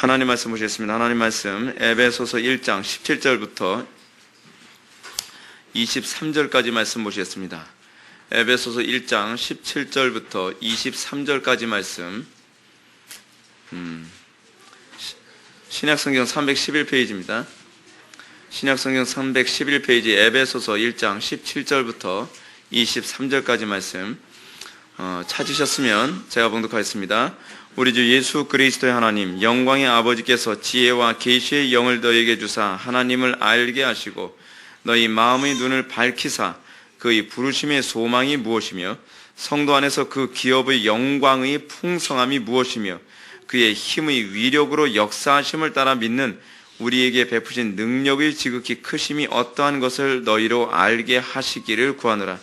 하나님 말씀 보시겠습니다. 하나님 말씀 에베소서 1장 17절부터 23절까지 말씀 보시겠습니다. 에베소서 1장 17절부터 23절까지 말씀, 신약성경 311페이지입니다. 신약성경 311페이지 에베소서 1장 17절부터 23절까지 말씀 찾으셨으면 제가 봉독하겠습니다. 우리 주 예수 그리스도의 하나님 영광의 아버지께서 지혜와 계시의 영을 너희에게 주사 하나님을 알게 하시고 너희 마음의 눈을 밝히사 그의 부르심의 소망이 무엇이며 성도 안에서 그 기업의 영광의 풍성함이 무엇이며 그의 힘의 위력으로 역사하심을 따라 믿는 우리에게 베푸신 능력의 지극히 크심이 어떠한 것을 너희로 알게 하시기를 구하노라.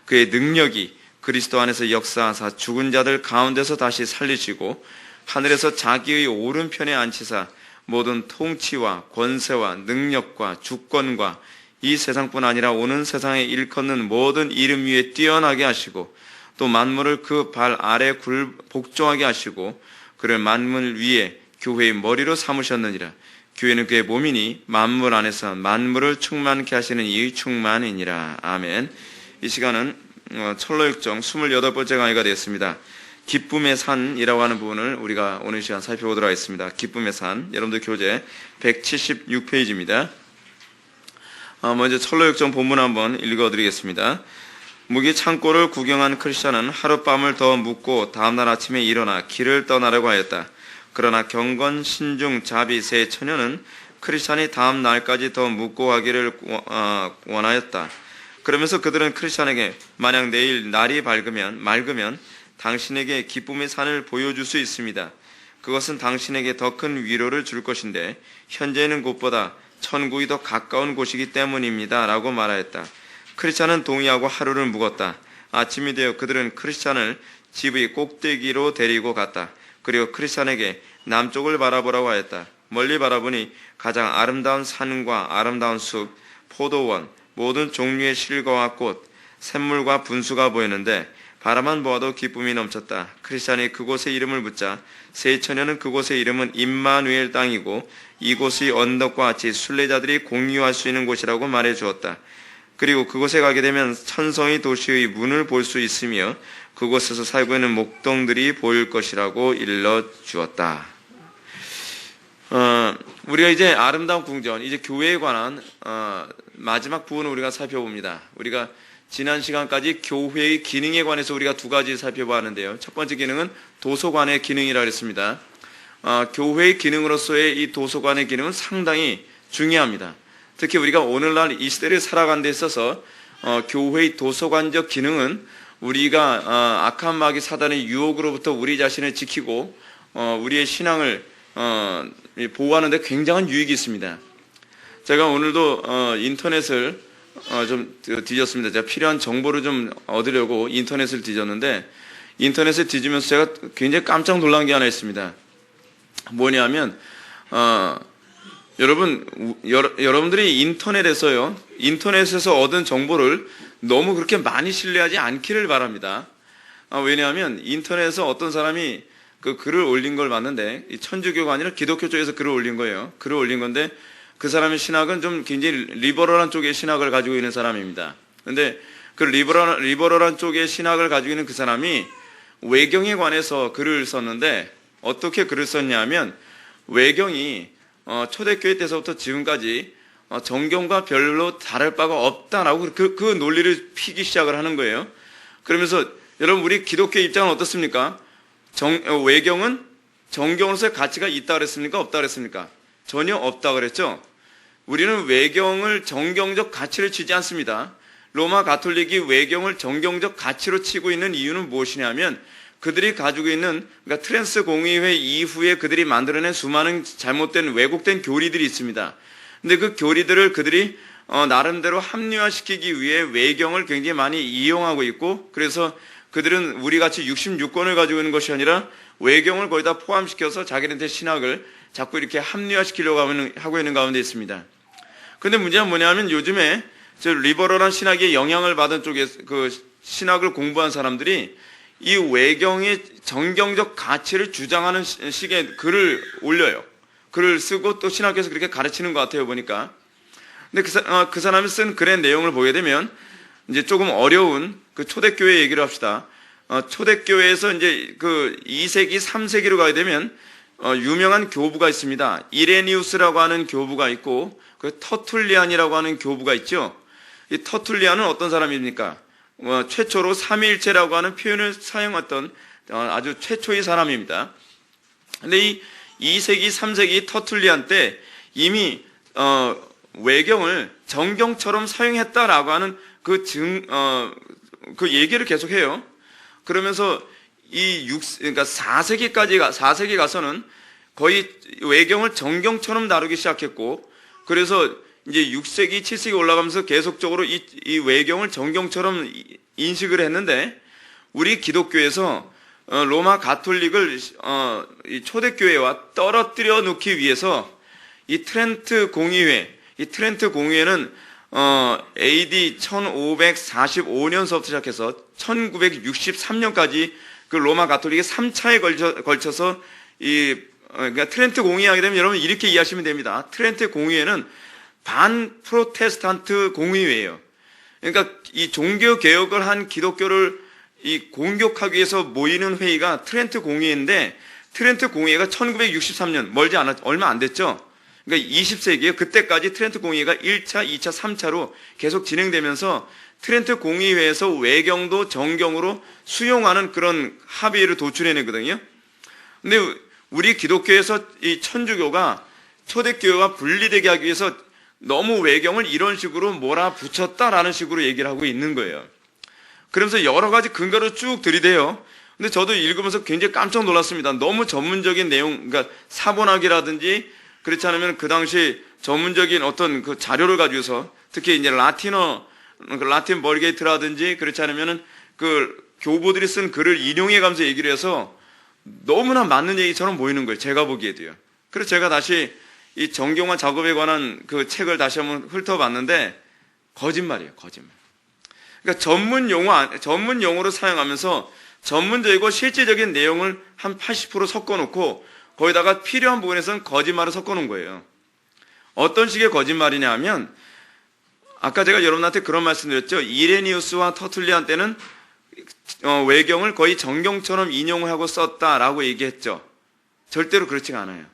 그의 능력이 그리스도 안에서 역사하사 죽은 자들 가운데서 다시 살리시고 하늘에서 자기의 오른편에 앉히사 모든 통치와 권세와 능력과 주권과 이 세상뿐 아니라 오는 세상에 일컫는 모든 이름 위에 뛰어나게 하시고 또 만물을 그 발 아래 복종하게 하시고 그를 만물 위에 교회의 머리로 삼으셨느니라. 교회는 그의 몸이니 만물 안에서 만물을 충만케 하시는 이 충만이니라. 아멘. 이 시간은 철로역정 28번째 강의가 되었습니다. 기쁨의 산이라고 하는 부분을 우리가 오늘 시간 살펴보도록 하겠습니다. 기쁨의 산, 여러분들 교재 176페이지입니다. 먼저 철로역정 본문 한번 읽어드리겠습니다. 무기 창고를 구경한 크리스찬은 하룻밤을 더 묵고 다음날 아침에 일어나 길을 떠나려고 하였다. 그러나 경건, 신중, 자비 세 처녀는 크리스찬이 다음 날까지 더 묵고 가기를 원하였다. 그러면서 그들은 크리스찬에게 만약 내일 날이 맑으면 당신에게 기쁨의 산을 보여줄 수 있습니다. 그것은 당신에게 더 큰 위로를 줄 것인데 현재는 곳보다 천국이 더 가까운 곳이기 때문입니다. 라고 말하였다. 크리스찬은 동의하고 하루를 묵었다. 아침이 되어 그들은 크리스찬을 집의 꼭대기로 데리고 갔다. 그리고 크리스찬에게 남쪽을 바라보라고 하였다. 멀리 바라보니 가장 아름다운 산과 아름다운 숲, 포도원, 모든 종류의 실과와 꽃, 샘물과 분수가 보이는데 바라만 보아도 기쁨이 넘쳤다. 크리스찬이 그곳의 이름을 묻자 세 처녀는 그곳의 이름은 임마누엘 땅이고 이곳의 언덕과 같이 순례자들이 공유할 수 있는 곳이라고 말해 주었다. 그리고 그곳에 가게 되면 천성의 도시의 문을 볼 수 있으며 그곳에서 살고 있는 목동들이 보일 것이라고 일러 주었다. 우리가 이제 아름다운 궁전, 이제 교회에 관한 마지막 부분을 우리가 살펴봅니다. 우리가 지난 시간까지 교회의 기능에 관해서 우리가 두 가지 살펴보았는데요. 첫 번째 기능은 도서관의 기능이라고 했습니다. 교회의 기능으로서의 이 도서관의 기능은 상당히 중요합니다. 특히 우리가 오늘날 이 시대를 살아가는 데 있어서 교회의 도서관적 기능은 우리가 악한 마귀 사단의 유혹으로부터 우리 자신을 지키고 우리의 신앙을 보호하는 데 굉장한 유익이 있습니다. 제가 오늘도 인터넷을 좀 뒤졌습니다. 제가 필요한 정보를 좀 얻으려고 인터넷을 뒤졌는데 인터넷을 뒤지면서 제가 굉장히 깜짝 놀란 게 하나 있습니다. 뭐냐면 여러분들이 인터넷에서 얻은 정보를 너무 그렇게 많이 신뢰하지 않기를 바랍니다. 왜냐하면 인터넷에서 어떤 사람이 그 글을 올린 걸 봤는데 천주교가 아니라 기독교 쪽에서 글을 올린 거예요. 글을 올린 건데 그 사람의 신학은 좀 굉장히 리버럴한 쪽의 신학을 가지고 있는 사람입니다. 그런데 그 리버럴한 쪽의 신학을 가지고 있는 그 사람이 외경에 관해서 글을 썼는데 어떻게 글을 썼냐면 외경이 초대교회 때서부터 지금까지 정경과 별로 다를 바가 없다라고 그 논리를 피기 시작을 하는 거예요. 그러면서 여러분 우리 기독교 입장은 어떻습니까? 외경은 정경으로서의 가치가 있다 그랬습니까? 없다 그랬습니까? 전혀 없다 그랬죠? 우리는 외경을 정경적 가치를 치지 않습니다. 로마 가톨릭이 외경을 정경적 가치로 치고 있는 이유는 무엇이냐면 그들이 가지고 있는 그러니까 트랜스 공의회 이후에 그들이 만들어낸 수많은 잘못된 왜곡된 교리들이 있습니다. 근데 그 교리들을 그들이 나름대로 합리화시키기 위해 외경을 굉장히 많이 이용하고 있고 그래서 그들은 우리같이 66권을 가지고 있는 것이 아니라 외경을 거의 다 포함시켜서 자기들한테 신학을 자꾸 이렇게 합리화시키려고 하고 있는 가운데 있습니다. 그런데 문제는 뭐냐면 요즘에 리버럴한 신학에 영향을 받은 쪽에 그 신학을 공부한 사람들이 이 외경의 정경적 가치를 주장하는 식의 글을 올려요. 글을 쓰고 또 신학교에서 그렇게 가르치는 것 같아요, 보니까. 근데 그 사람이 쓴 글의 내용을 보게 되면 이제 조금 어려운 그 초대교회 얘기를 합시다. 초대교회에서 이제 그 2세기, 3세기로 가게 되면 유명한 교부가 있습니다. 이레니우스라고 하는 교부가 있고 그 터툴리안이라고 하는 교부가 있죠. 이 터툴리안은 어떤 사람입니까? 최초로 삼위일체라고 하는 표현을 사용했던 아주 최초의 사람입니다. 근데 이 2세기, 3세기 터툴리안 때 이미 외경을 정경처럼 사용했다라고 하는 그 얘기를 계속해요. 그러면서 그러니까 4세기 가서는 거의 외경을 정경처럼 다루기 시작했고, 그래서 이제 6세기, 7세기 올라가면서 계속적으로 이 외경을 정경처럼 인식을 했는데, 우리 기독교에서 로마 가톨릭을 이 초대교회와 떨어뜨려 놓기 위해서 이 트렌트 공의회는 AD 1545년서부터 시작해서 1963년까지 그 로마 가톨릭의 3차에 걸쳐서 그러니까 트렌트 공의회하게 되면 여러분 이렇게 이해하시면 됩니다. 트렌트 공의회는 반 프로테스탄트 공의회예요. 그러니까 이 종교 개혁을 한 기독교를 공격하기 위해서 모이는 회의가 트렌트 공의회인데, 트렌트 공의회가 1963년 얼마 안 됐죠. 그러니까 20세기에 그때까지 트렌트 공의회가 1차, 2차, 3차로 계속 진행되면서 트렌트 공의회에서 외경도 정경으로 수용하는 그런 합의를 도출해내거든요. 근데 우리 기독교에서 이 천주교가 초대교회와 분리되게 하기 위해서 너무 외경을 이런 식으로 몰아붙였다라는 식으로 얘기를 하고 있는 거예요. 그러면서 여러 가지 근거를 쭉 들이대요. 근데 저도 읽으면서 굉장히 깜짝 놀랐습니다. 너무 전문적인 내용, 그러니까 사본학이라든지 그렇지 않으면 그 당시 전문적인 어떤 그 자료를 가지고서 특히 이제 라틴 벌게이트라든지 그렇지 않으면은 그 교부들이 쓴 글을 인용해 가면서 얘기를 해서 너무나 맞는 얘기처럼 보이는 거예요. 제가 보기에도요. 그래서 제가 다시 이 정경화 작업에 관한 그 책을 다시 한번 훑어봤는데 거짓말이에요. 거짓말. 그러니까 전문 용어로 사용하면서 전문적이고 실제적인 내용을 한 80% 섞어놓고 거기다가 필요한 부분에서는 거짓말을 섞어놓은 거예요. 어떤 식의 거짓말이냐 하면, 아까 제가 여러분한테 그런 말씀드렸죠. 이레니우스와 터툴리안 때는 외경을 거의 정경처럼 인용을 하고 썼다라고 얘기했죠. 절대로 그렇지가 않아요.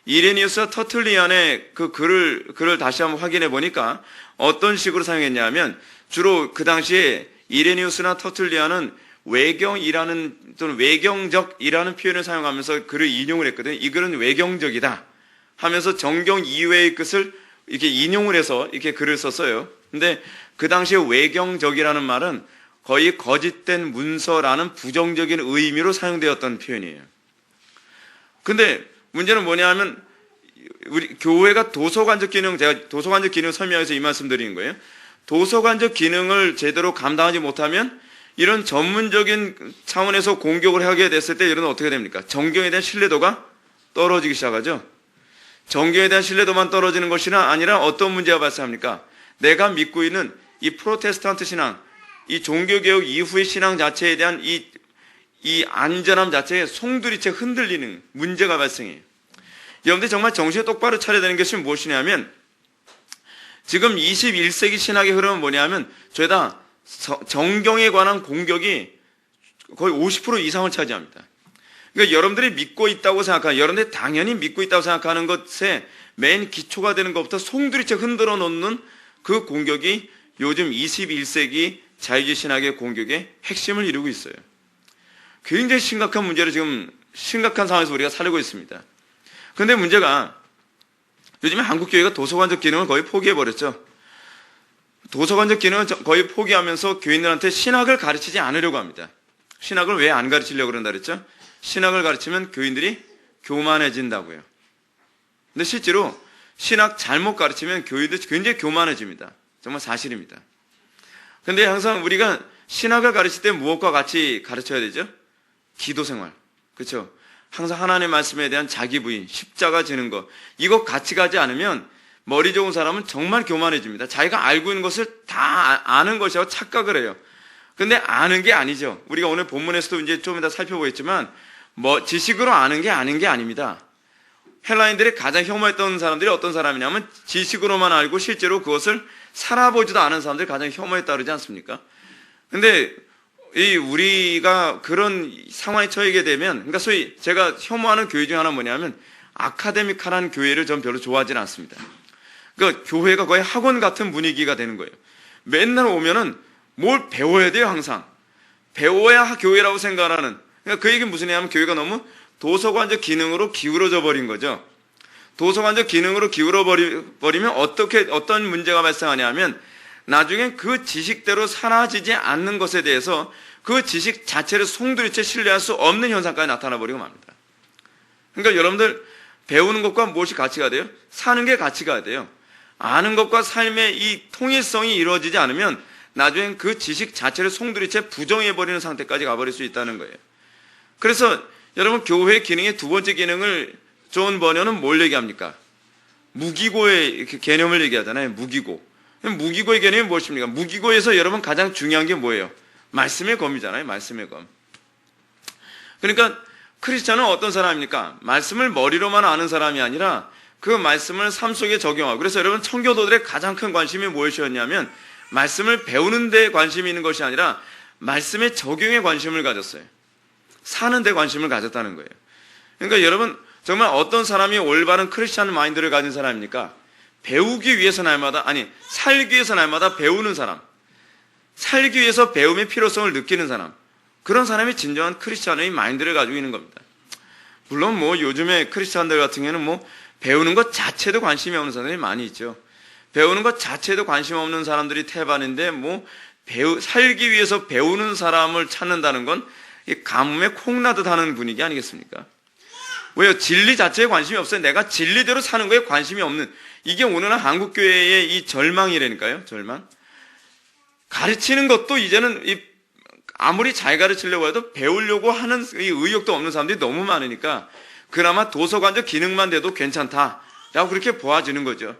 이레니우스와 터툴리안의 그 글을 다시 한번 확인해 보니까 어떤 식으로 사용했냐 하면, 주로 그 당시에 이레니우스나 터툴리안은 외경이라는 또는 외경적이라는 표현을 사용하면서 글을 인용을 했거든요. 이 글은 외경적이다 하면서 정경 이외의 것을 이렇게 인용을 해서 이렇게 글을 썼어요. 근데 그 당시에 외경적이라는 말은 거의 거짓된 문서라는 부정적인 의미로 사용되었던 표현이에요. 근데 문제는 뭐냐 하면, 우리 교회가 도서관적 기능, 제가 도서관적 기능을 설명해서 이 말씀 드리는 거예요. 도서관적 기능을 제대로 감당하지 못하면 이런 전문적인 차원에서 공격을 하게 됐을 때 여러분 어떻게 됩니까? 정경에 대한 신뢰도가 떨어지기 시작하죠. 정경에 대한 신뢰도만 떨어지는 것이 아니라 어떤 문제가 발생합니까? 내가 믿고 있는 이 프로테스탄트 신앙, 이 종교개혁 이후의 신앙 자체에 대한 이 안전함 자체에 송두리째 흔들리는 문제가 발생해요. 여러분들 정말 정신을 똑바로 차려야 되는 것이 무엇이냐면, 지금 21세기 신학의 흐름은 뭐냐면 죄다 정경에 관한 공격이 거의 50% 이상을 차지합니다. 그러니까 여러분들이 믿고 있다고 생각하는, 여러분들이 당연히 믿고 있다고 생각하는 것에 맨 기초가 되는 것부터 송두리째 흔들어 놓는 그 공격이 요즘 21세기 자유주의 신학의 공격의 핵심을 이루고 있어요. 굉장히 심각한 문제를 지금 심각한 상황에서 우리가 살고 있습니다. 그런데 문제가 요즘에 한국교회가 도서관적 기능을 거의 포기해버렸죠. 도서관적 기능을 거의 포기하면서 교인들한테 신학을 가르치지 않으려고 합니다. 신학을 왜 안 가르치려고 그런다 그랬죠? 신학을 가르치면 교인들이 교만해진다고요. 근데 실제로 신학 잘못 가르치면 교인들이 굉장히 교만해집니다. 정말 사실입니다. 근데 항상 우리가 신학을 가르칠 때 무엇과 같이 가르쳐야 되죠? 기도생활. 그렇죠? 항상 하나님의 말씀에 대한 자기 부인, 십자가 지는 것, 이거 같이 가지 않으면 머리 좋은 사람은 정말 교만해집니다. 자기가 알고 있는 것을 다 아는 것이라고 착각을 해요. 근데 아는 게 아니죠. 우리가 오늘 본문에서도 이제 좀 이따 살펴보겠지만, 지식으로 아는 게 아닙니다. 헬라인들이 가장 혐오했던 사람들이 어떤 사람이냐면 지식으로만 알고 실제로 그것을 살아보지도 않은 사람들이 가장 혐오했다 그러지 않습니까? 근데 우리가 그런 상황에 처하게 되면, 그러니까 소위 제가 혐오하는 교회 중에 하나는 뭐냐면 아카데믹한 교회를 전 별로 좋아하지는 않습니다. 그러니까 교회가 거의 학원 같은 분위기가 되는 거예요. 맨날 오면은 뭘 배워야 돼요, 항상. 배워야 교회라고 생각하는. 그러니까 그 얘기는 무슨 얘기냐면 교회가 너무 도서관적 기능으로 기울어져 버린 거죠. 도서관적 기능으로 기울어 버리면 어떤 문제가 발생하냐면 나중에 그 지식대로 사라지지 않는 것에 대해서 그 지식 자체를 송두리째 신뢰할 수 없는 현상까지 나타나 버리고 맙니다. 그러니까 여러분들 배우는 것과 무엇이 가치가 돼요? 사는 게 가치가 돼요. 아는 것과 삶의 이 통일성이 이루어지지 않으면 나중엔 그 지식 자체를 송두리째 부정해버리는 상태까지 가버릴 수 있다는 거예요. 그래서 여러분 교회의 기능의 두 번째 기능을 존 버녀는 뭘 얘기합니까? 무기고의 개념을 얘기하잖아요. 무기고의 개념이 무엇입니까? 무기고에서 여러분 가장 중요한 게 뭐예요? 말씀의 검이잖아요. 말씀의 검. 그러니까 크리스찬은 어떤 사람입니까? 말씀을 머리로만 아는 사람이 아니라 그 말씀을 삶 속에 적용하고. 그래서 여러분 청교도들의 가장 큰 관심이 무엇이었냐면 말씀을 배우는 데 관심이 있는 것이 아니라 말씀의 적용에 관심을 가졌어요. 사는 데 관심을 가졌다는 거예요. 그러니까 여러분 정말 어떤 사람이 올바른 크리스찬 마인드를 가진 사람입니까? 배우기 위해서 날마다, 살기 위해서 날마다 배우는 사람. 살기 위해서 배움의 필요성을 느끼는 사람. 그런 사람이 진정한 크리스찬의 마인드를 가지고 있는 겁니다. 물론 요즘에 크리스찬들 같은 경우는 배우는 것 자체도 관심이 없는 사람들이 많이 있죠. 배우는 것 자체도 관심 없는 사람들이 태반인데 살기 위해서 배우는 사람을 찾는다는 건 가뭄에 콩나듯 하는 분위기 아니겠습니까? 왜요? 진리 자체에 관심이 없어요. 내가 진리대로 사는 거에 관심이 없는, 이게 오늘날 한국교회의 이 절망이라니까요. 절망. 가르치는 것도 이제는 아무리 잘 가르치려고 해도 배우려고 하는 이 의욕도 없는 사람들이 너무 많으니까 그나마 도서관적 기능만 돼도 괜찮다라고 그렇게 보아지는 거죠.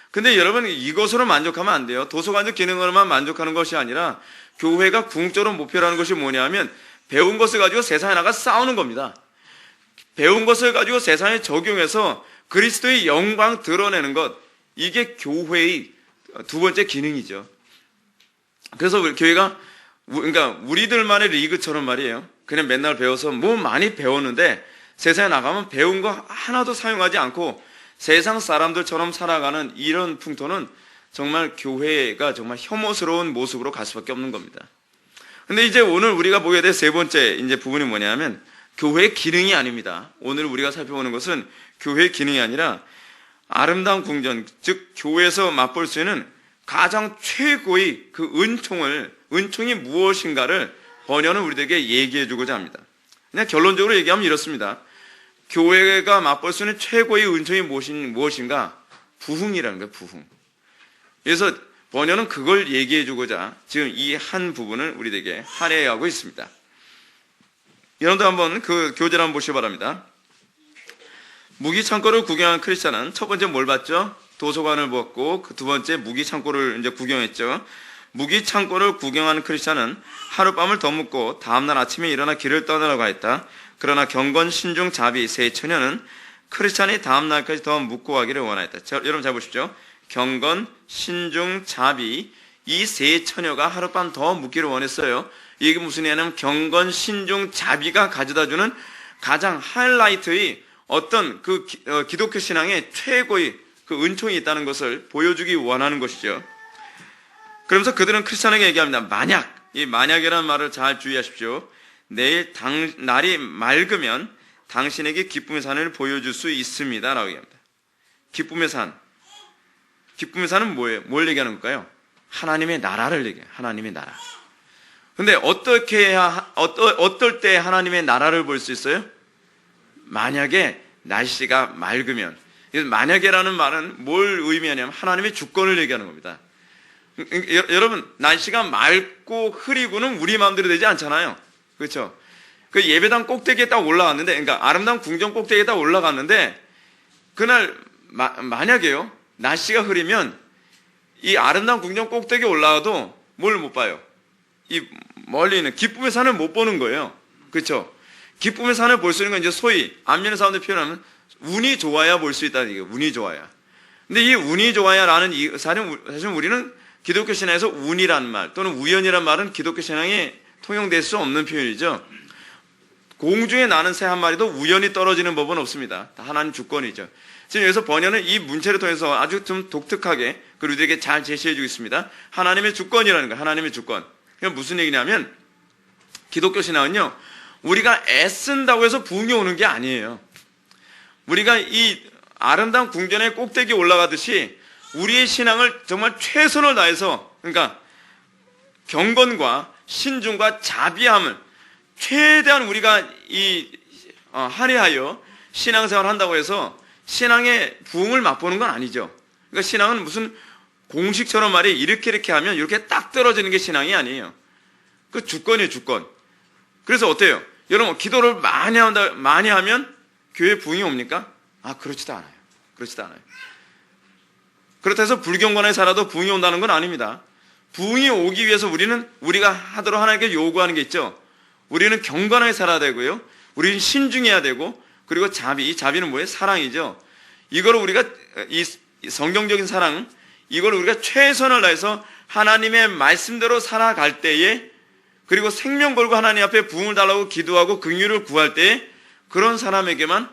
근데 여러분 이것으로 만족하면 안 돼요. 도서관적 기능으로만 만족하는 것이 아니라 교회가 궁극적으로 목표라는 것이 뭐냐면 배운 것을 가지고 세상에 나가 싸우는 겁니다. 배운 것을 가지고 세상에 적용해서 그리스도의 영광 드러내는 것, 이게 교회의 두 번째 기능이죠. 그래서 교회가 그러니까 우리들만의 리그처럼 말이에요. 그냥 맨날 배워서 많이 배웠는데 세상에 나가면 배운 거 하나도 사용하지 않고 세상 사람들처럼 살아가는 이런 풍토는 정말 교회가 정말 혐오스러운 모습으로 갈 수밖에 없는 겁니다. 근데 이제 오늘 우리가 보게 될 세 번째 이제 부분이 뭐냐면 교회의 기능이 아닙니다. 오늘 우리가 살펴보는 것은 교회의 기능이 아니라 아름다운 궁전, 즉 교회에서 맛볼 수 있는 가장 최고의 그 은총이 무엇인가를 번역은 우리들에게 얘기해 주고자 합니다. 그냥 결론적으로 얘기하면 이렇습니다. 교회가 맛볼 수 있는 최고의 은총이 무엇인가? 부흥이라는 거예요, 부흥. 그래서 번역은 그걸 얘기해 주고자 지금 이 한 부분을 우리들에게 할애하고 있습니다. 여러분도 한번 그 교재를 한번 보시기 바랍니다. 무기창고를 구경한 크리스찬은 첫 번째 뭘 봤죠? 도서관을 보았고 그 두 번째 무기창고를 이제 구경했죠. 무기창고를 구경한 크리스찬은 하룻밤을 더 묵고 다음날 아침에 일어나 길을 떠나려고 했다. 그러나 경건, 신중, 자비 세 처녀는 크리스찬이 다음날까지 더 묵고 가기를 원하였다. 여러분 잘 보십시오. 경건, 신중, 자비 이 세 처녀가 하룻밤 더 묵기를 원했어요. 이게 무슨 얘기냐면 경건, 신중, 자비가 가져다주는 가장 하이라이트의 어떤 기독교 신앙의 최고의 그 은총이 있다는 것을 보여주기 원하는 것이죠. 그러면서 그들은 크리스찬에게 얘기합니다. 이 만약이라는 말을 잘 주의하십시오. 내일 날이 맑으면 당신에게 기쁨의 산을 보여줄 수 있습니다. 라고 얘기합니다. 기쁨의 산. 기쁨의 산은 뭐예요? 뭘 얘기하는 걸까요? 하나님의 나라를 얘기해요. 하나님의 나라. 근데 어떨 때 하나님의 나라를 볼 수 있어요? 만약에 날씨가 맑으면. 만약에라는 말은 뭘 의미하냐면 하나님의 주권을 얘기하는 겁니다. 여러분 날씨가 맑고 흐리고는 우리 마음대로 되지 않잖아요. 그렇죠? 그 예배당 꼭대기에 딱 올라갔는데, 그러니까 아름다운 궁전 꼭대기에 딱 올라갔는데 그날 만약에요 날씨가 흐리면 이 아름다운 궁전 꼭대기에 올라가도 뭘 못 봐요? 이 멀리 있는 기쁨의 산을 못 보는 거예요. 그렇죠? 기쁨의 산을 볼 수 있는 건 이제 소위 앞면의 사람들 표현하면 운이 좋아야 볼 수 있다는 얘기예요. 운이 좋아야. 근데 이 운이 좋아야라는 사실 우리는 기독교 신앙에서 운이란 말 또는 우연이란 말은 기독교 신앙에 통용될 수 없는 표현이죠. 공중에 나는 새 한 마리도 우연히 떨어지는 법은 없습니다. 다 하나님 주권이죠. 지금 여기서 번역은 이 문체를 통해서 아주 좀 독특하게 우리들에게 잘 제시해 주고 있습니다. 하나님의 주권이라는 거예요. 하나님의 주권. 그게 무슨 얘기냐면 기독교 신앙은요, 우리가 애쓴다고 해서 부흥이 오는 게 아니에요. 우리가 이 아름다운 궁전의 꼭대기에 올라가듯이 우리의 신앙을 정말 최선을 다해서, 그러니까 경건과 신중과 자비함을 최대한 우리가 할애하여 신앙생활을 한다고 해서 신앙의 부흥을 맛보는 건 아니죠. 그러니까 신앙은 무슨 공식처럼 말이 이렇게 하면 이렇게 딱 떨어지는 게 신앙이 아니에요. 그 주권이에요, 주권. 그래서 어때요? 여러분, 기도를 많이 하면 교회 부흥이 옵니까? 그렇지도 않아요. 그렇지도 않아요. 그렇다 해서 불경건하게 살아도 부흥이 온다는 건 아닙니다. 부흥이 오기 위해서 우리가 하도록 하나님께 요구하는 게 있죠. 우리는 경건하게 살아야 되고요. 우리는 신중해야 되고, 그리고 이 자비는 뭐예요? 사랑이죠. 이거를 우리가, 이 성경적인 사랑, 이걸 우리가 최선을 다해서 하나님의 말씀대로 살아갈 때에, 그리고 생명 걸고 하나님 앞에 부흥을 달라고 기도하고 긍휼을 구할 때에, 그런 사람에게만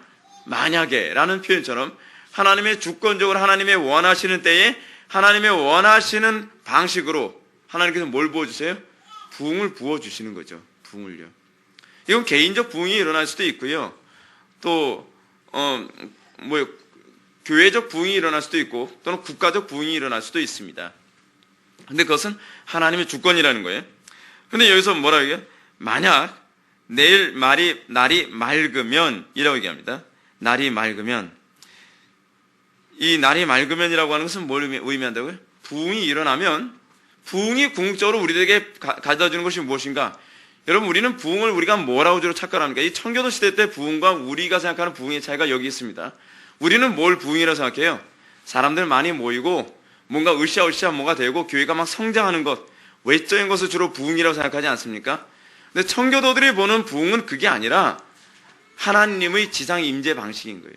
만약에 라는 표현처럼 하나님의 주권적으로 하나님의 원하시는 때에 하나님의 원하시는 방식으로 하나님께서 뭘 부어주세요? 부흥을 부어주시는 거죠. 부흥을요. 이건 개인적 부흥이 일어날 수도 있고요. 또 교회적 부흥이 일어날 수도 있고 또는 국가적 부흥이 일어날 수도 있습니다. 근데 그것은 하나님의 주권이라는 거예요. 근데 여기서 뭐라 그래요? 만약 내일 날이 맑으면 이라고 얘기합니다. 날이 맑으면, 이 날이 맑으면이라고 하는 것은 뭘 의미한다고요? 부흥이 일어나면, 부흥이 궁극적으로 우리들에게 가져다 주는 것이 무엇인가? 여러분, 우리는 부흥을 우리가 뭐라고 주로 착각합니까? 이 청교도 시대 때 부흥과 우리가 생각하는 부흥의 차이가 여기 있습니다. 우리는 뭘 부흥이라고 생각해요? 사람들 많이 모이고 뭔가 으쌰으쌰 뭐가 되고 교회가 막 성장하는 것, 외적인 것을 주로 부흥이라고 생각하지 않습니까? 근데 청교도들이 보는 부흥은 그게 아니라 하나님의 지상 임재 방식인 거예요.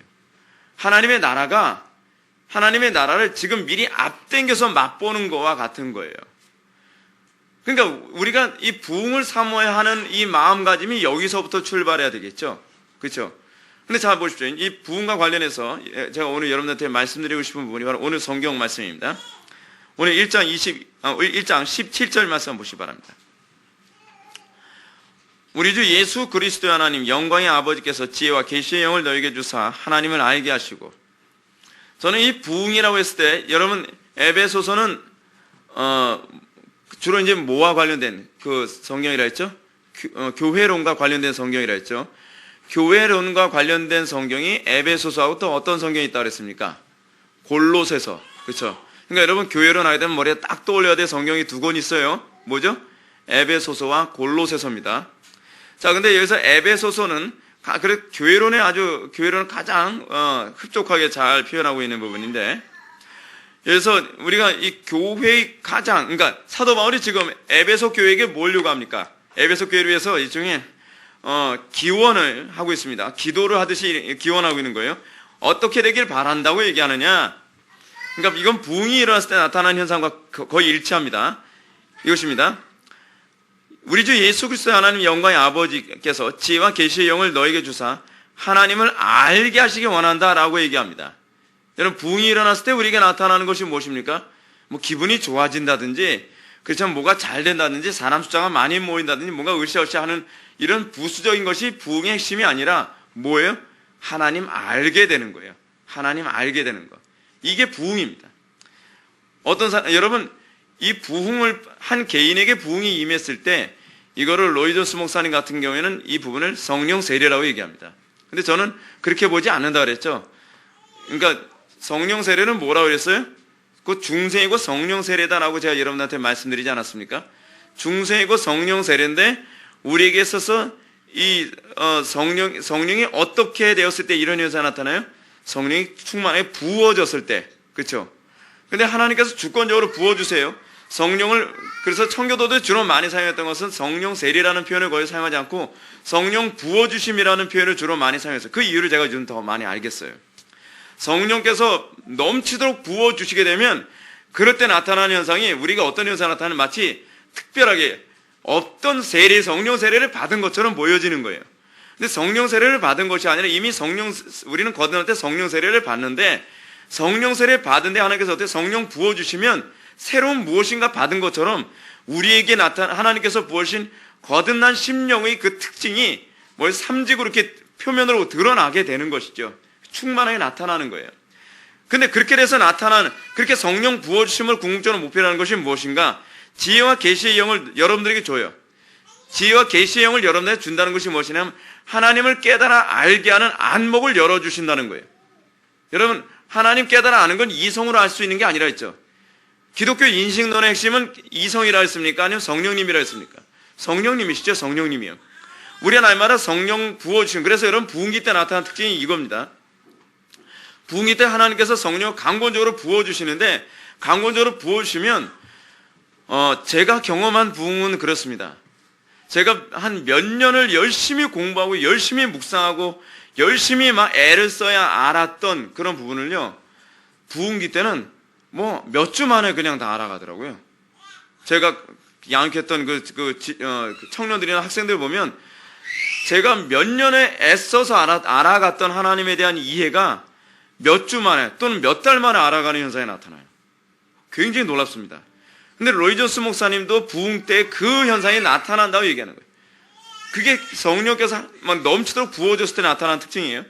하나님의 나라를 지금 미리 앞당겨서 맛보는 거와 같은 거예요. 그러니까 우리가 이 부흥을 사모해야 하는 이 마음가짐이 여기서부터 출발해야 되겠죠. 그렇죠? 근데 자 보십시오. 이 부흥과 관련해서 제가 오늘 여러분들한테 말씀드리고 싶은 부분이 바로 오늘 성경 말씀입니다. 오늘 1장 17절 말씀 한번 보시기 바랍니다. 우리 주 예수 그리스도의 하나님 영광의 아버지께서 지혜와 계시의 영을 너에게 주사 하나님을 알게 하시고. 저는 이 부흥이라고 했을 때 여러분 에베소서는 주로 이제 뭐와 관련된 그 성경이라 했죠? 교회론과 관련된 성경이라 했죠. 교회론과 관련된 성경이 에베소서하고 또 어떤 성경이 있다고 그랬습니까? 골로새서. 그렇죠? 그러니까 여러분 교회론 하게 되면 머리에 딱 떠올려야 될 성경이 두 권 있어요. 뭐죠? 에베소서와 골로새서입니다. 자, 근데 여기서 에베소서는 교회론을 가장 흡족하게 잘 표현하고 있는 부분인데, 그래서 우리가 이 교회의 그러니까 사도 바울이 지금 에베소 교회에게 뭘 요구합니까? 에베소 교회를 위해서 일종의 기원을 하고 있습니다. 기도를 하듯이 기원하고 있는 거예요. 어떻게 되길 바란다고 얘기하느냐? 그러니까 이건 부흥이 일어났을 때 나타나는 현상과 거의 일치합니다. 이것입니다. 우리 주 예수 그리스도의 하나님 영광의 아버지께서 지혜와 계시의 영을 너에게 주사 하나님을 알게 하시기 원한다라고 얘기합니다. 여러분 부흥이 일어났을 때 우리에게 나타나는 것이 무엇입니까? 뭐 기분이 좋아진다든지, 그렇지만 뭐가 잘 된다든지, 사람 숫자가 많이 모인다든지, 뭔가 으쌰으쌰 하는 이런 부수적인 것이 부흥의 핵심이 아니라 뭐예요? 하나님 알게 되는 거예요. 하나님 알게 되는 것. 이게 부흥입니다. 여러분 이 부흥을 한 개인에게 부흥이 임했을 때 이거를 로이조스 목사님 같은 경우에는 이 부분을 성령 세례라고 얘기합니다. 근데 저는 그렇게 보지 않는다 그랬죠. 그러니까 성령 세례는 뭐라고 그랬어요? 그 중생이고 성령 세례다라고 제가 여러분한테 말씀드리지 않았습니까? 중생이고 성령 세례인데 우리에게 있어서 이 성령이 어떻게 되었을 때 이런 현상이 나타나요? 성령이 충만하게 부어졌을 때, 그렇죠? 근데 하나님께서 주권적으로 부어주세요. 성령을, 그래서 청교도들 주로 많이 사용했던 것은 성령 세례라는 표현을 거의 사용하지 않고 성령 부어주심이라는 표현을 주로 많이 사용했어요. 그 이유를 제가 요즘 더 많이 알겠어요. 성령께서 넘치도록 부어주시게 되면 그럴 때 나타나는 현상이, 우리가 어떤 현상이 나타나는, 마치 특별하게 어떤 세례, 성령 세례를 받은 것처럼 보여지는 거예요. 근데 성령 세례를 받은 것이 아니라 이미 우리는 거듭날 때 성령 세례를 받는데, 성령 세례 받은데 하나님께서 어떻게 성령 부어주시면 새로운 무엇인가 받은 것처럼 우리에게 하나님께서 부어주신 거듭난 심령의 그 특징이 뭘 삼직으로 이렇게 표면으로 드러나게 되는 것이죠. 충만하게 나타나는 거예요. 근데 그렇게 돼서 그렇게 성령 부어주심을 궁극적으로 목표라는 것이 무엇인가? 지혜와 계시의 영을 여러분들에게 줘요. 지혜와 계시의 영을 여러분들에게 준다는 것이 무엇이냐면 하나님을 깨달아 알게 하는 안목을 열어주신다는 거예요. 여러분, 하나님 깨달아 아는 건 이성으로 알 수 있는 게 아니라 했죠. 기독교 인식론의 핵심은 이성이라 했습니까? 아니면 성령님이라 했습니까? 성령님이시죠. 성령님이요. 우리가 날마다 성령 부어주신, 그래서 여러분 부흥기 때 나타난 특징이 이겁니다. 부흥기 때 하나님께서 성령을 강권적으로 부어주시는데, 강권적으로 부어주시면 제가 경험한 부흥은 그렇습니다. 제가 한 몇 년을 열심히 공부하고 열심히 묵상하고 열심히 막 애를 써야 알았던 그런 부분을요, 부흥기 때는 뭐 몇 주 만에 그냥 다 알아가더라고요. 제가 양육했던 그 청년들이나 학생들 보면 제가 몇 년에 애써서 알아갔던 하나님에 대한 이해가 몇 주 만에 또는 몇 달 만에 알아가는 현상이 나타나요. 굉장히 놀랍습니다. 근데 로이 존스 목사님도 부흥 때 그 현상이 나타난다고 얘기하는 거예요. 그게 성령께서 막 넘치도록 부어줬을 때 나타나는 특징이에요.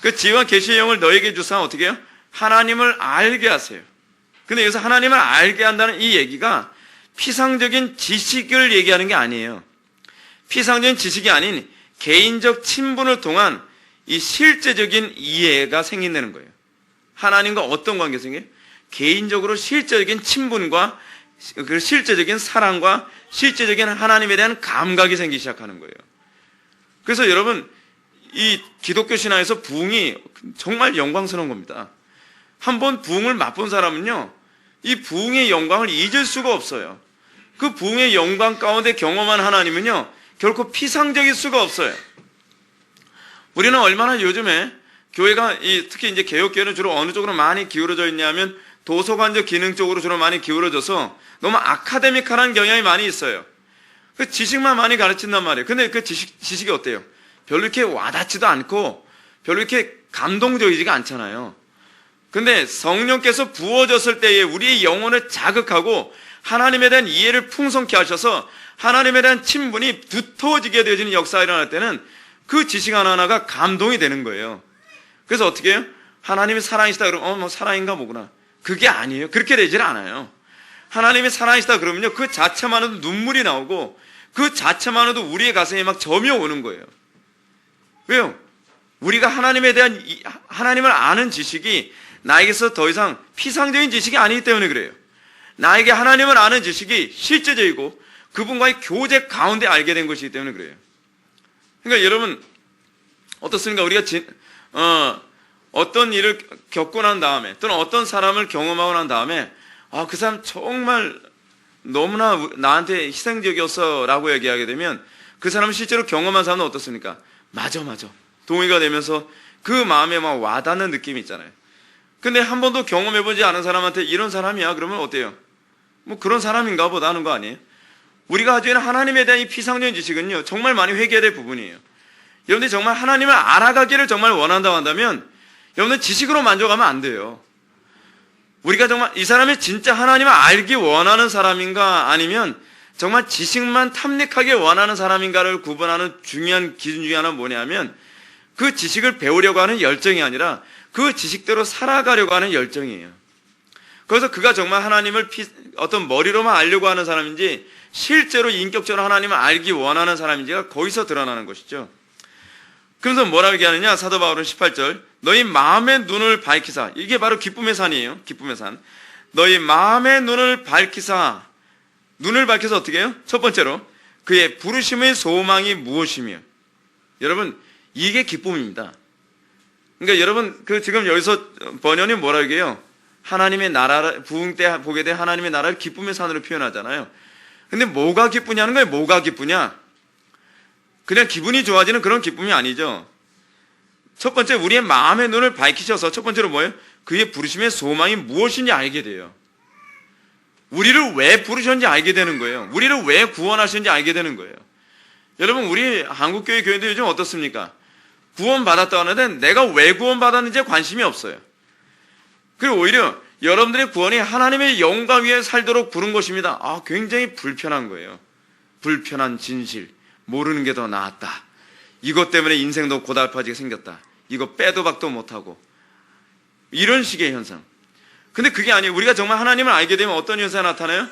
그 지혜와 계시의 영을 너에게 주사 어떻게 해요? 하나님을 알게 하세요. 근데 여기서 하나님을 알게 한다는 이 얘기가 피상적인 지식을 얘기하는 게 아니에요. 피상적인 지식이 아닌 개인적 친분을 통한 이 실제적인 이해가 생긴다는 거예요. 하나님과 어떤 관계 생겨요? 개인적으로 실제적인 친분과 그 실제적인 사랑과 실제적인 하나님에 대한 감각이 생기기 시작하는 거예요. 그래서 여러분, 이 기독교 신앙에서 부흥이 정말 영광스러운 겁니다. 한번 부흥을 맛본 사람은요, 이 부흥의 영광을 잊을 수가 없어요. 그 부흥의 영광 가운데 경험한 하나님은요, 결코 피상적일 수가 없어요. 우리는 얼마나 요즘에 교회가 특히 이제 개혁교회는 주로 어느 쪽으로 많이 기울어져 있냐면 도서관적 기능 쪽으로 주로 많이 기울어져서 너무 아카데믹한 경향이 많이 있어요. 그 지식만 많이 가르친단 말이에요. 근데 그 지식이 어때요? 별로 이렇게 와닿지도 않고 별로 이렇게 감동적이지가 않잖아요. 근데 성령께서 부어졌을 때에 우리의 영혼을 자극하고 하나님에 대한 이해를 풍성케 하셔서 하나님에 대한 친분이 두터워지게 되어지는 역사가 일어날 때는 그 지식 하나하나가 감동이 되는 거예요. 그래서 어떻게 해요? 하나님이 사랑이시다 그러면 뭐 사랑인가 뭐구나. 그게 아니에요. 그렇게 되질 않아요. 하나님이 사랑이시다 그러면요, 그 자체만으로도 눈물이 나오고 그 자체만으로도 우리의 가슴에 막 점이 오는 거예요. 왜요? 우리가 하나님에 대한 하나님을 아는 지식이 나에게서 더 이상 피상적인 지식이 아니기 때문에 그래요. 나에게 하나님을 아는 지식이 실제적이고 그분과의 교제 가운데 알게 된 것이기 때문에 그래요. 그러니까 여러분 어떻습니까? 우리가 어떤 일을 겪고 난 다음에 또는 어떤 사람을 경험하고 난 다음에 그 사람 정말 너무나 나한테 희생적이었어 라고 얘기하게 되면 그 사람을 실제로 경험한 사람은 어떻습니까? 맞아 동의가 되면서 그 마음에 막 와닿는 느낌이 있잖아요. 근데 한 번도 경험해보지 않은 사람한테 이런 사람이야 그러면 어때요? 뭐 그런 사람인가 보다 하는 거 아니에요? 우리가 가지고 있는 하나님에 대한 이 피상적인 지식은요, 정말 많이 회개해야 될 부분이에요. 여러분들이 정말 하나님을 알아가기를 정말 원한다고 한다면 여러분들 지식으로 만족하면 안 돼요. 우리가 정말 이 사람이 진짜 하나님을 알기 원하는 사람인가 아니면 정말 지식만 탐닉하게 원하는 사람인가를 구분하는 중요한 기준 중에 하나는 뭐냐면 그 지식을 배우려고 하는 열정이 아니라 그 지식대로 살아가려고 하는 열정이에요. 그래서 그가 정말 하나님을 어떤 머리로만 알려고 하는 사람인지 실제로 인격적으로 하나님을 알기 원하는 사람인지가 거기서 드러나는 것이죠. 그래서 뭐라고 얘기하느냐? 사도 바울은 18절 너희 마음의 눈을 밝히사, 이게 바로 기쁨의 산이에요. 기쁨의 산. 너희 마음의 눈을 밝히사, 눈을 밝혀서 어떻게 해요? 첫 번째로 그의 부르심의 소망이 무엇이며, 여러분 이게 기쁨입니다. 그러니까 여러분 지금 여기서 번연이 뭐라고 얘기해요? 하나님의 나라를 부흥 때 보게 된 하나님의 나라를 기쁨의 산으로 표현하잖아요. 근데 뭐가 기쁘냐는 거예요. 뭐가 기쁘냐? 그냥 기분이 좋아지는 그런 기쁨이 아니죠. 첫 번째, 우리의 마음의 눈을 밝히셔서 첫 번째로 뭐예요? 그의 부르심의 소망이 무엇인지 알게 돼요. 우리를 왜 부르셨는지 알게 되는 거예요. 우리를 왜 구원하셨는지 알게 되는 거예요. 여러분, 우리 한국교회 교회들 요즘 어떻습니까? 구원받았다고 하는데 내가 왜 구원받았는지에 관심이 없어요. 그리고 오히려 여러분들의 구원이 하나님의 영광 위에 살도록 부른 것입니다. 굉장히 불편한 거예요. 불편한 진실. 모르는 게 더 나았다. 이것 때문에 인생도 고달파지게 생겼다. 이거 빼도 박도 못하고. 이런 식의 현상. 근데 그게 아니에요. 우리가 정말 하나님을 알게 되면 어떤 현상이 나타나요?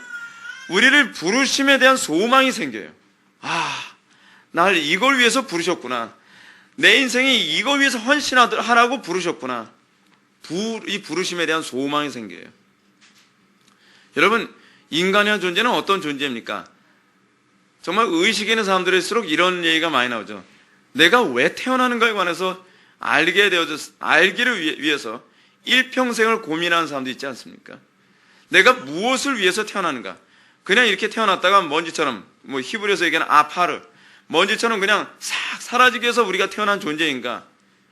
우리를 부르심에 대한 소망이 생겨요. 날 이걸 위해서 부르셨구나. 내 인생이 이걸 위해서 헌신하라고 부르셨구나. 이 부르심에 대한 소망이 생겨요. 여러분, 인간의 존재는 어떤 존재입니까? 정말 의식 있는 사람들일수록 이런 얘기가 많이 나오죠. 내가 왜 태어나는가에 관해서 알기를 위해서 일평생을 고민하는 사람도 있지 않습니까? 내가 무엇을 위해서 태어나는가? 그냥 이렇게 태어났다가 먼지처럼, 히브리어에서 얘기하는 아파르, 먼지처럼 그냥 싹 사라지기 위해서 우리가 태어난 존재인가?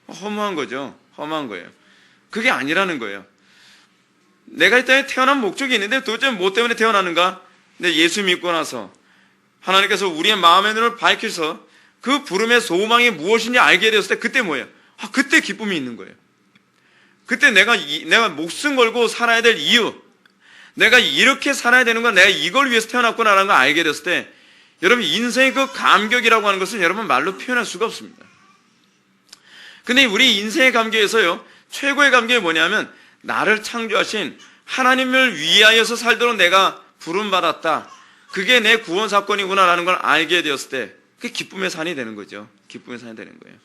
허무한 거죠. 허무한 거예요. 그게 아니라는 거예요. 내가 이 땅에 태어난 목적이 있는데 도대체 뭐 때문에 태어나는가? 근데 예수 믿고 나서 하나님께서 우리의 마음의 눈을 밝혀서 그 부름의 소망이 무엇인지 알게 되었을 때 그때 뭐예요? 그때 기쁨이 있는 거예요. 그때 내가 목숨 걸고 살아야 될 이유, 내가 이렇게 살아야 되는 건 내가 이걸 위해서 태어났구나라는 걸 알게 됐을 때 여러분, 인생의 그 감격이라고 하는 것은 여러분 말로 표현할 수가 없습니다. 근데 우리 인생의 감격에서요, 최고의 감격이 뭐냐면 나를 창조하신 하나님을 위하여서 살도록 내가 부름받았다. 그게 내 구원 사건이구나라는 걸 알게 되었을 때 그게 기쁨의 산이 되는 거죠. 기쁨의 산이 되는 거예요.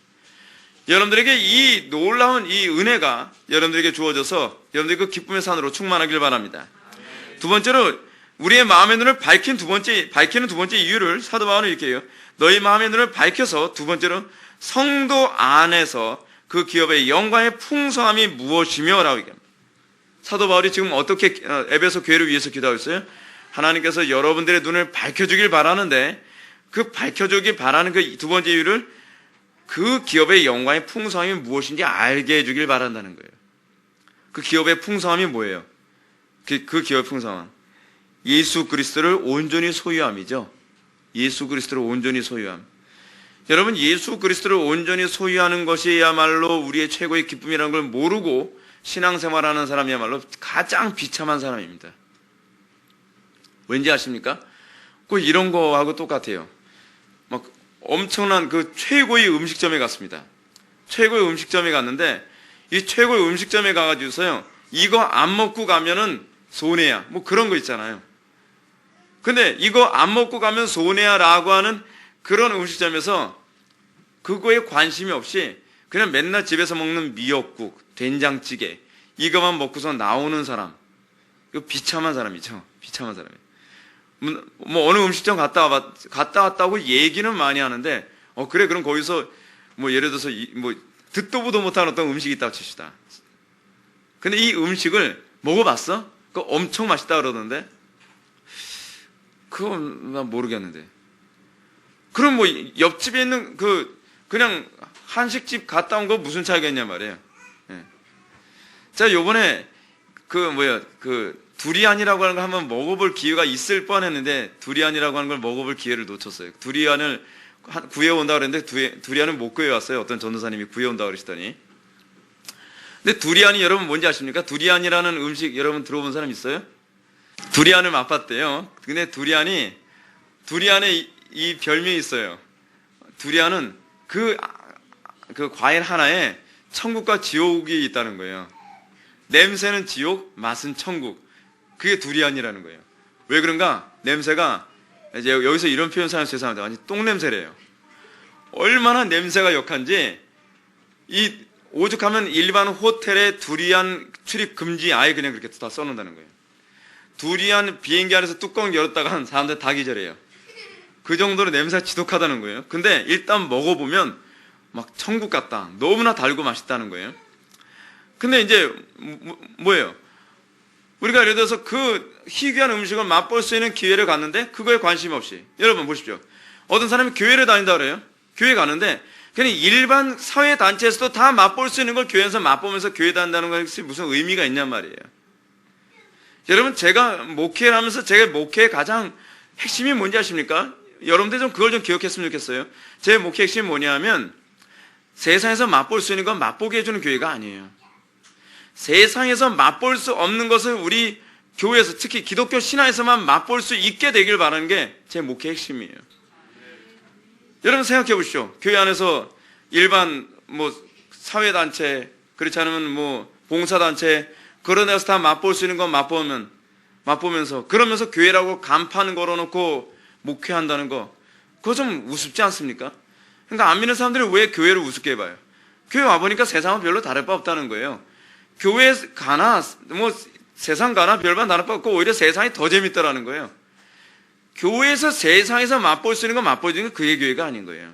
여러분들에게 이 놀라운 이 은혜가 여러분들에게 주어져서 여러분들이 그 기쁨의 산으로 충만하길 바랍니다. 두 번째로 우리의 마음의 눈을 밝히는 두 번째 이유를 사도 바울은 이렇게 해요. 너희 마음의 눈을 밝혀서 두 번째로 성도 안에서 그 기업의 영광의 풍성함이 무엇이며 라고 얘기합니다. 사도 바울이 지금 어떻게 에베소 교회를 위해서 기도하고 있어요? 하나님께서 여러분들의 눈을 밝혀주길 바라는데 그 밝혀주길 바라는 그 두 번째 이유를 그 기업의 영광의 풍성함이 무엇인지 알게 해주길 바란다는 거예요. 그 기업의 풍성함이 뭐예요? 그 기업의 풍성함. 예수 그리스도를 온전히 소유함이죠. 예수 그리스도를 온전히 소유함. 여러분, 예수 그리스도를 온전히 소유하는 것이야말로 우리의 최고의 기쁨이라는 걸 모르고 신앙생활하는 사람이야말로 가장 비참한 사람입니다. 왠지 아십니까? 꼭 이런 거하고 똑같아요. 막 엄청난 그 최고의 음식점에 갔습니다. 최고의 음식점에 갔는데 이 최고의 음식점에 가가지고서요, 이거 안 먹고 가면은 손해야. 뭐 그런 거 있잖아요. 근데 이거 안 먹고 가면 손해야 라고 하는 그런 음식점에서 그거에 관심이 없이 그냥 맨날 집에서 먹는 미역국, 된장찌개 이거만 먹고서 나오는 사람. 이거 비참한 사람이죠. 비참한 사람이에요. 뭐 어느 음식점 갔다 왔다고 얘기는 많이 하는데 그래 그럼 거기서 뭐 예를 들어서 뭐 듣도 보도 못한 어떤 음식이 있다고 칩시다. 근데 이 음식을 먹어봤어? 그거 엄청 맛있다 그러던데 그건 난 모르겠는데. 그럼 뭐 옆집에 있는 그냥 한식집 갔다 온 거 무슨 차이가 있냐 말이에요. 예. 자, 요번에 두리안이라고 하는 걸 한번 먹어볼 기회가 있을 뻔했는데 두리안이라고 하는 걸 먹어볼 기회를 놓쳤어요. 두리안을 구해온다 그랬는데 두리안을 못 구해왔어요. 어떤 전도사님이 구해온다 그러시더니. 근데 두리안이 여러분 뭔지 아십니까? 두리안이라는 음식 여러분 들어본 사람 있어요? 두리안을 맛봤대요. 근데 두리안에 이 별명이 있어요. 두리안은 그 과일 하나에 천국과 지옥이 있다는 거예요. 냄새는 지옥, 맛은 천국. 그게 두리안이라는 거예요. 왜 그런가? 냄새가 이제 여기서 이런 표현 사용해서 죄송합니다. 완전 똥냄새래요. 얼마나 냄새가 역한지 이 오죽하면 일반 호텔에 두리안 출입 금지 아예 그냥 그렇게 다 써놓는다는 거예요. 두리안 비행기 안에서 뚜껑 열었다가 사람들 다 기절해요. 그 정도로 냄새가 지독하다는 거예요. 근데 일단 먹어보면 막 천국 같다. 너무나 달고 맛있다는 거예요. 근데 이제 뭐예요? 우리가 예를 들어서 그 희귀한 음식을 맛볼 수 있는 기회를 갖는데 그거에 관심 없이, 여러분 보십시오. 어떤 사람이 교회를 다닌다 그래요. 교회 가는데 그냥 일반 사회 단체에서도 다 맛볼 수 있는 걸 교회에서 맛보면서 교회 다닌다는 것이 무슨 의미가 있냔 말이에요. 여러분, 제가 목회를 하면서 제가 목회의 가장 핵심이 뭔지 아십니까? 여러분들 좀 그걸 좀 기억했으면 좋겠어요. 제 목회 핵심이 뭐냐면 세상에서 맛볼 수 있는 건 맛보게 해주는 교회가 아니에요. 세상에서 맛볼 수 없는 것을 우리 교회에서, 특히 기독교 신화에서만 맛볼 수 있게 되길 바라는 게 제 목회 핵심이에요. 여러분 생각해 보십시오. 교회 안에서 일반 사회단체, 그렇지 않으면 봉사단체, 그런 데서 다 맛볼 수 있는 건 맛보면서 그러면서 교회라고 간판 걸어놓고 목회한다는 거, 그거 좀 우습지 않습니까? 그러니까 안 믿는 사람들이 왜 교회를 우습게 봐요? 교회 와보니까 세상은 별로 다를 바 없다는 거예요. 교회 가나 세상 가나 별반 다를 바 없고 오히려 세상이 더 재밌더라는 거예요. 교회에서 세상에서 맛볼 수 있는 거 맛보여주는 게 그게 교회가 아닌 거예요.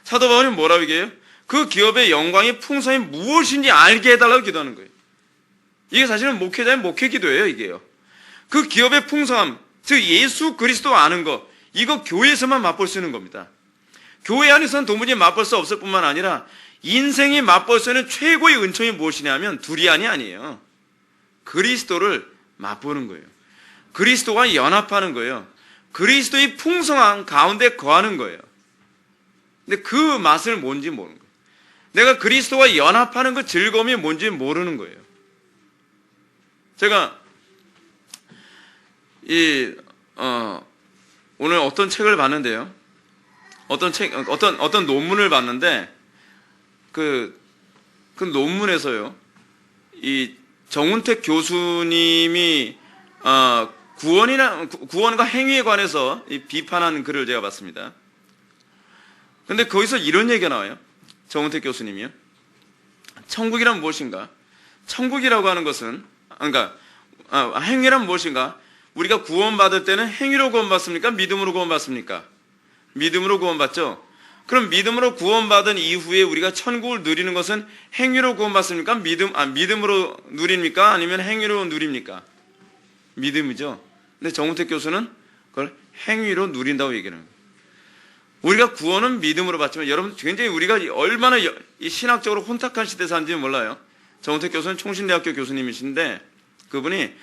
사도 바울이 뭐라고 얘기해요? 그 기업의 영광의 풍성이 무엇인지 알게 해달라고 기도하는 거예요. 이게 사실은 목회자의 목회 기도예요, 이게요. 그 기업의 풍성함, 즉 예수 그리스도 아는 거, 이거 교회에서만 맛볼 수 있는 겁니다. 교회 안에서는 도무지 맛볼 수 없을 뿐만 아니라 인생이 맛볼 수 있는 최고의 은총이 무엇이냐면 두리안이 아니에요. 그리스도를 맛보는 거예요. 그리스도와 연합하는 거예요. 그리스도의 풍성한 가운데 거하는 거예요. 근데 그 맛을 뭔지 모르는 거예요. 내가 그리스도와 연합하는 그 즐거움이 뭔지 모르는 거예요. 제가 오늘 어떤 책을 봤는데요. 어떤 논문을 봤는데 그 논문에서요. 이 정운택 교수님이 구원과 행위에 관해서 비판하는 글을 제가 봤습니다. 근데 거기서 이런 얘기가 나와요. 정운택 교수님이요. 천국이란 무엇인가? 천국이라고 하는 것은, 행위란 무엇인가? 우리가 구원받을 때는 행위로 구원받습니까? 믿음으로 구원받습니까? 믿음으로 구원받죠? 그럼 믿음으로 구원받은 이후에 우리가 천국을 누리는 것은 행위로 구원받습니까? 믿음으로 누립니까? 아니면 행위로 누립니까? 믿음이죠. 근데 정우택 교수는 그걸 행위로 누린다고 얘기하는 거예요. 우리가 구원은 믿음으로 받지만 여러분 굉장히 우리가 얼마나 이 신학적으로 혼탁한 시대에 사는지 몰라요. 정우택 교수는 총신대학교 교수님이신데 그분이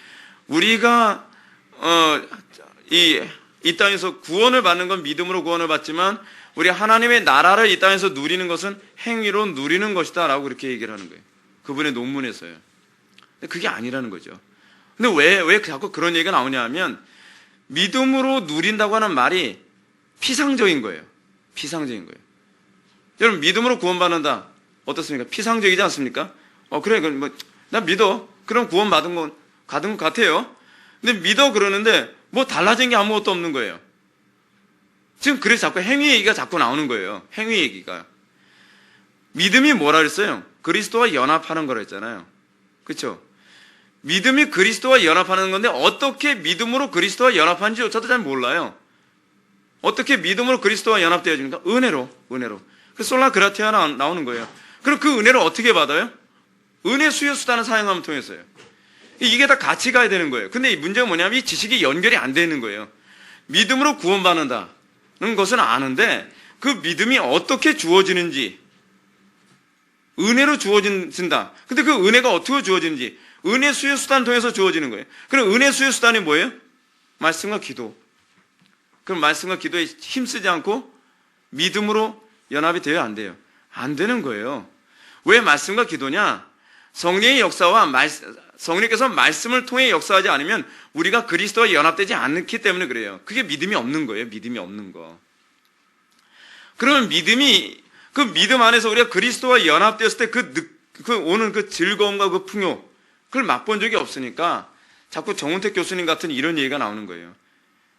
우리가 이 땅에서 구원을 받는 건 믿음으로 구원을 받지만 우리 하나님의 나라를 이 땅에서 누리는 것은 행위로 누리는 것이다 라고 그렇게 얘기를 하는 거예요. 그분의 논문에서요. 근데 그게 아니라는 거죠. 근데 왜 자꾸 그런 얘기가 나오냐 하면 믿음으로 누린다고 하는 말이 피상적인 거예요. 피상적인 거예요. 여러분 믿음으로 구원받는다. 어떻습니까? 피상적이지 않습니까? 그래, 나 믿어. 그럼 구원받은 것 같아요. 근데 믿어 그러는데 달라진 게 아무것도 없는 거예요. 지금 그래서 자꾸 행위 얘기가 자꾸 나오는 거예요. 행위 얘기가. 믿음이 뭐라 그랬어요? 그리스도와 연합하는 거라 했잖아요. 그렇죠? 믿음이 그리스도와 연합하는 건데 어떻게 믿음으로 그리스도와 연합하는지 저도 잘 몰라요. 어떻게 믿음으로 그리스도와 연합되어집니까? 은혜로. 그래서 솔라 그라티아 나오는 거예요. 그럼 그 은혜를 어떻게 받아요? 은혜 수요 수단을 사용하면 통해서요. 이게 다 같이 가야 되는 거예요. 근데 이 문제가 뭐냐면 이 지식이 연결이 안 되는 거예요. 믿음으로 구원받는다는 것은 아는데 그 믿음이 어떻게 주어지는지, 은혜로 주어진다. 근데 그 은혜가 어떻게 주어지는지 은혜 수요 수단을 통해서 주어지는 거예요. 그럼 은혜 수요 수단이 뭐예요? 말씀과 기도. 그럼 말씀과 기도에 힘쓰지 않고 믿음으로 연합이 돼요? 안 돼요? 안 되는 거예요. 왜 말씀과 기도냐? 성령의 역사와 성령께서 말씀을 통해 역사하지 않으면 우리가 그리스도와 연합되지 않기 때문에 그래요. 그게 믿음이 없는 거예요. 믿음이 없는 거. 그러면 그 믿음 안에서 우리가 그리스도와 연합되었을 때 오는 그 즐거움과 그 풍요, 그걸 맛본 적이 없으니까 자꾸 정운택 교수님 같은 이런 얘기가 나오는 거예요.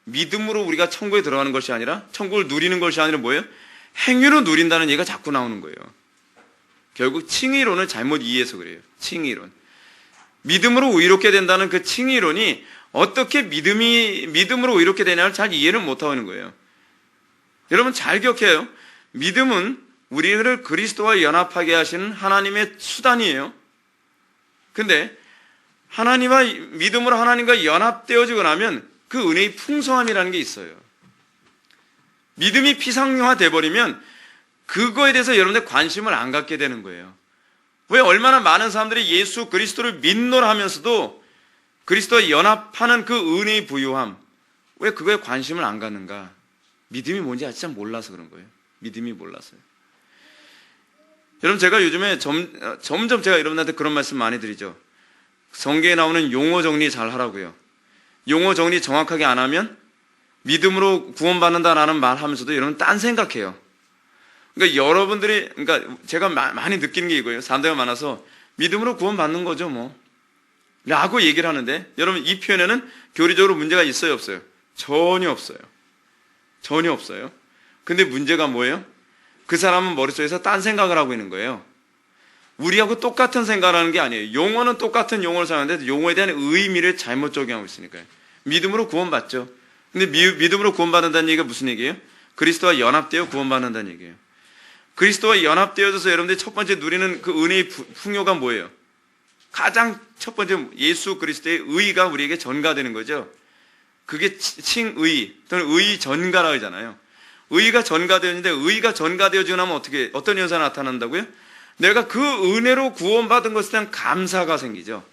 믿음으로 우리가 천국에 들어가는 것이 아니라, 천국을 누리는 것이 아니라 뭐예요? 행위로 누린다는 얘기가 자꾸 나오는 거예요. 결국 칭의론을 잘못 이해해서 그래요. 칭의론. 믿음으로 의롭게 된다는 그 칭의론이 어떻게 믿음으로 의롭게 되냐를 잘 이해를 못하고 있는 거예요. 여러분 잘 기억해요. 믿음은 우리를 그리스도와 연합하게 하시는 하나님의 수단이에요. 근데 하나님과 믿음으로 하나님과 연합되어지고 나면 그 은혜의 풍성함이라는 게 있어요. 믿음이 피상화돼 버리면 그거에 대해서 여러분들 관심을 안 갖게 되는 거예요. 왜 얼마나 많은 사람들이 예수 그리스도를 믿노라 하면서도 그리스도와 연합하는 그 은혜의 부유함, 왜 그거에 관심을 안 갖는가? 믿음이 뭔지 진짜 몰라서 그런 거예요. 믿음이 몰라서요. 여러분, 제가 요즘에 점점 제가 여러분한테 그런 말씀 많이 드리죠. 성경에 나오는 용어 정리 잘 하라고요. 용어 정리 정확하게 안 하면 믿음으로 구원받는다라는 말 하면서도 여러분 딴 생각해요. 그러니까 여러분들이, 그러니까 제가 많이 느끼는 게 이거예요. 사람들이 많아서 믿음으로 구원받는 거죠, 뭐. 라고 얘기를 하는데, 여러분 이 표현에는 교리적으로 문제가 있어요, 없어요? 전혀 없어요. 전혀 없어요. 근데 문제가 뭐예요? 그 사람은 머릿속에서 딴 생각을 하고 있는 거예요. 우리하고 똑같은 생각을 하는 게 아니에요. 용어는 똑같은 용어를 사용하는데 용어에 대한 의미를 잘못 적용하고 있으니까요. 믿음으로 구원받죠. 근데 믿음으로 구원받는다는 얘기가 무슨 얘기예요? 그리스도와 연합되어 구원받는다는 얘기예요. 그리스도와 연합되어져서 여러분들이 첫 번째 누리는 그 은혜의 풍요가 뭐예요? 가장 첫 번째 예수 그리스도의 의가 우리에게 전가되는 거죠. 그게 칭의 또는 의 전가라고 하잖아요. 의가 전가되었는데 의가 전가되어지고 나면 어떤 현상이 나타난다고요? 내가 그 은혜로 구원받은 것에 대한 감사가 생기죠.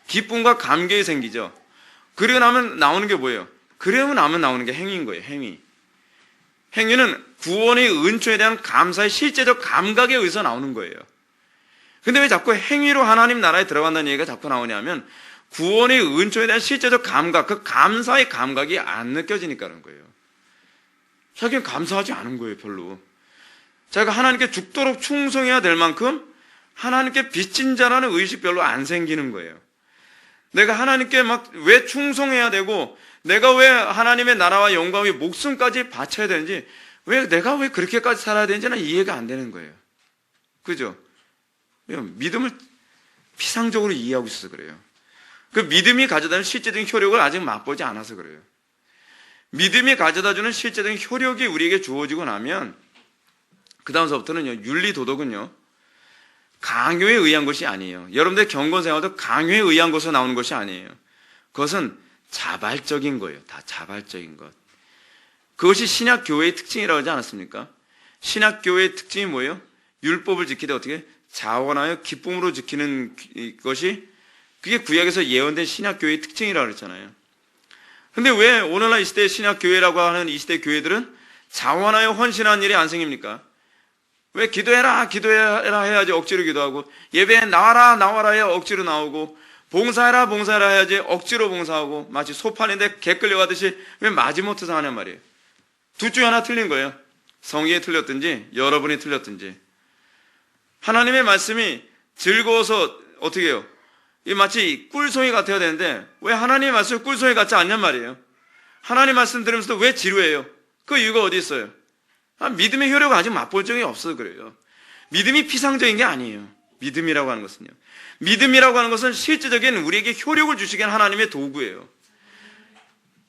기쁨과 감격이 생기죠. 그러고 나면 나오는 게 뭐예요? 그러고 나면 나오는 게 행위인 거예요. 행위. 행위는 구원의 은총에 대한 감사의 실제적 감각에 의해서 나오는 거예요. 근데 왜 자꾸 행위로 하나님 나라에 들어간다는 얘기가 자꾸 나오냐면 구원의 은총에 대한 실제적 감각, 그 감사의 감각이 안 느껴지니까 그런 거예요. 자기는 감사하지 않은 거예요, 별로. 자기가 하나님께 죽도록 충성해야 될 만큼 하나님께 빚진 자라는 의식 별로 안 생기는 거예요. 내가 하나님께 막 왜 충성해야 되고 내가 왜 하나님의 나라와 영광의 목숨까지 바쳐야 되는지 내가 왜 그렇게까지 살아야 되는지는 이해가 안 되는 거예요. 그죠? 믿음을 피상적으로 이해하고 있어서 그래요. 그 믿음이 가져다주는 실제적인 효력을 아직 맛보지 않아서 그래요. 믿음이 가져다주는 실제적인 효력이 우리에게 주어지고 나면 그 다음서부터는요, 윤리 도덕은요, 강요에 의한 것이 아니에요. 여러분들의 경건생활도 강요에 의한 것으로 나오는 것이 아니에요. 그것은 자발적인 거예요. 다 자발적인 것. 그것이 신약교회의 특징이라고 하지 않았습니까? 신약교회의 특징이 뭐예요? 율법을 지키되 어떻게? 자원하여 기쁨으로 지키는 것이 그게 구약에서 예언된 신약교회의 특징이라고 그랬잖아요. 근데 왜 오늘날 이 시대의 신약교회라고 하는 이 시대 교회들은 자원하여 헌신하는 일이 안 생깁니까? 왜 기도해라 해야지 억지로 기도하고, 예배에 나와라 해야 억지로 나오고, 봉사해라 해야지 억지로 봉사하고, 마치 소판인데 개 끌려가듯이 왜 마지못해서 하냔 말이에요. 둘 중에 하나 틀린 거예요. 성경이 틀렸든지 여러분이 틀렸든지. 하나님의 말씀이 즐거워서 어떻게 해요? 이 마치 꿀송이 같아야 되는데 왜 하나님의 말씀이 꿀송이 같지 않냔 말이에요. 하나님 말씀 들으면서도 왜 지루해요? 그 이유가 어디 있어요? 믿음의 효력을 아직 맛볼 적이 없어서 그래요. 믿음이 피상적인 게 아니에요. 믿음이라고 하는 것은요. 믿음이라고 하는 것은 실제적인 우리에게 효력을 주시기 위한 하나님의 도구예요.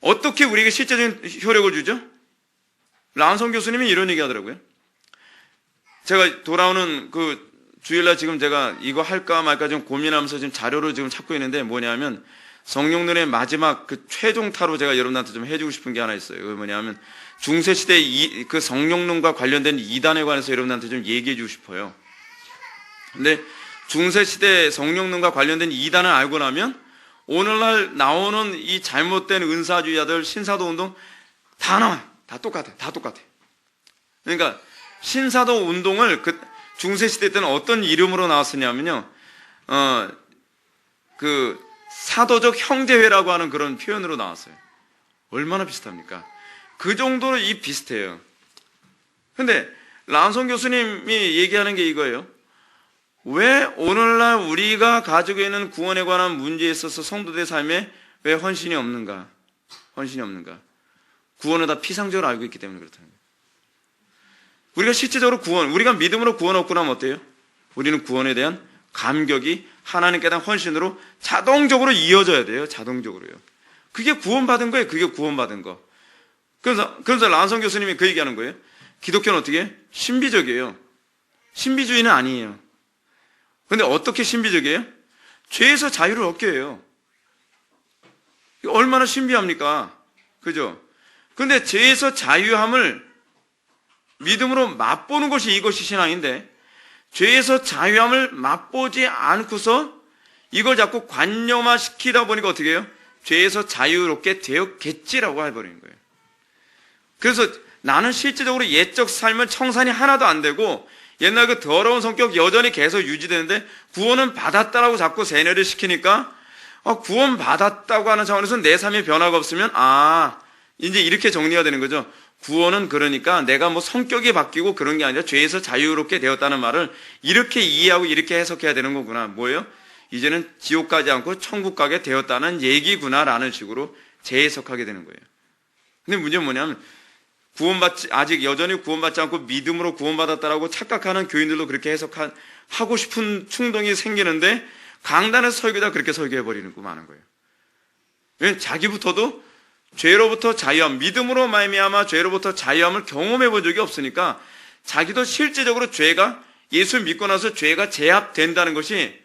어떻게 우리에게 실제적인 효력을 주죠? 란성 교수님이 이런 얘기 하더라고요. 제가 돌아오는 그 주일날 지금 제가 이거 할까 말까 좀 고민하면서 지금 자료를 지금 찾고 있는데 뭐냐면 성령론의 마지막 그 최종타로 제가 여러분한테 좀 해주고 싶은 게 하나 있어요. 그게 뭐냐면 중세시대 그 성령론과 관련된 이단에 관해서 여러분한테 좀 얘기해 주고 싶어요. 근데 중세시대 성령론과 관련된 이단을 알고 나면 오늘날 나오는 이 잘못된 은사주의자들 신사도 운동 다 나와요. 다 똑같아. 그러니까 신사도 운동을 중세시대 때는 어떤 이름으로 나왔었냐면요. 그 사도적 형제회라고 하는 그런 표현으로 나왔어요. 얼마나 비슷합니까? 그 정도로 비슷해요. 근데 란성 교수님이 얘기하는 게 이거예요. 왜 오늘날 우리가 가지고 있는 구원에 관한 문제에 있어서 성도들의 삶에 왜 헌신이 없는가? 구원을 다 피상적으로 알고 있기 때문에 그렇다는 거예요. 우리가 실제적으로 우리가 믿음으로 구원 얻고 나면 어때요? 우리는 구원에 대한 감격이 하나님께 대한 헌신으로 자동적으로 이어져야 돼요. 자동적으로요. 그게 구원받은 거예요. 그게 구원받은 거. 그래서 란성 교수님이 그 얘기하는 거예요. 기독교는 어떻게? 신비적이에요. 신비주의는 아니에요. 근데 어떻게 신비적이에요? 죄에서 자유를 얻게 해요. 이거 얼마나 신비합니까? 그죠? 근데 죄에서 자유함을 믿음으로 맛보는 것이 이것이 신앙인데, 죄에서 자유함을 맛보지 않고서 이걸 자꾸 관념화시키다 보니까 어떻게 해요? 죄에서 자유롭게 되었겠지라고 해버리는 거예요. 그래서 나는 실제적으로 옛적 삶은 청산이 하나도 안 되고 옛날 그 더러운 성격 여전히 계속 유지되는데 구원은 받았다라고 자꾸 세뇌를 시키니까 구원 받았다고 하는 차원에서 내 삶에 변화가 없으면 이제 이렇게 정리가 되는 거죠. 구원은 그러니까 내가 뭐 성격이 바뀌고 그런 게 아니라 죄에서 자유롭게 되었다는 말을 이렇게 이해하고 이렇게 해석해야 되는 거구나. 뭐예요? 이제는 지옥 가지 않고 천국 가게 되었다는 얘기구나라는 식으로 재해석하게 되는 거예요. 근데 문제는 뭐냐면 아직 여전히 구원받지 않고 믿음으로 구원받았다라고 착각하는 교인들도 그렇게 해석하고 싶은 충동이 생기는데 강단에서 설교자 그렇게 설교해버리는 거 많은 거예요. 왜? 자기부터도 죄로부터 자유함, 믿음으로 말미암아 죄로부터 자유함을 경험해 본 적이 없으니까 자기도 실제적으로 예수 믿고 나서 죄가 제압된다는 것이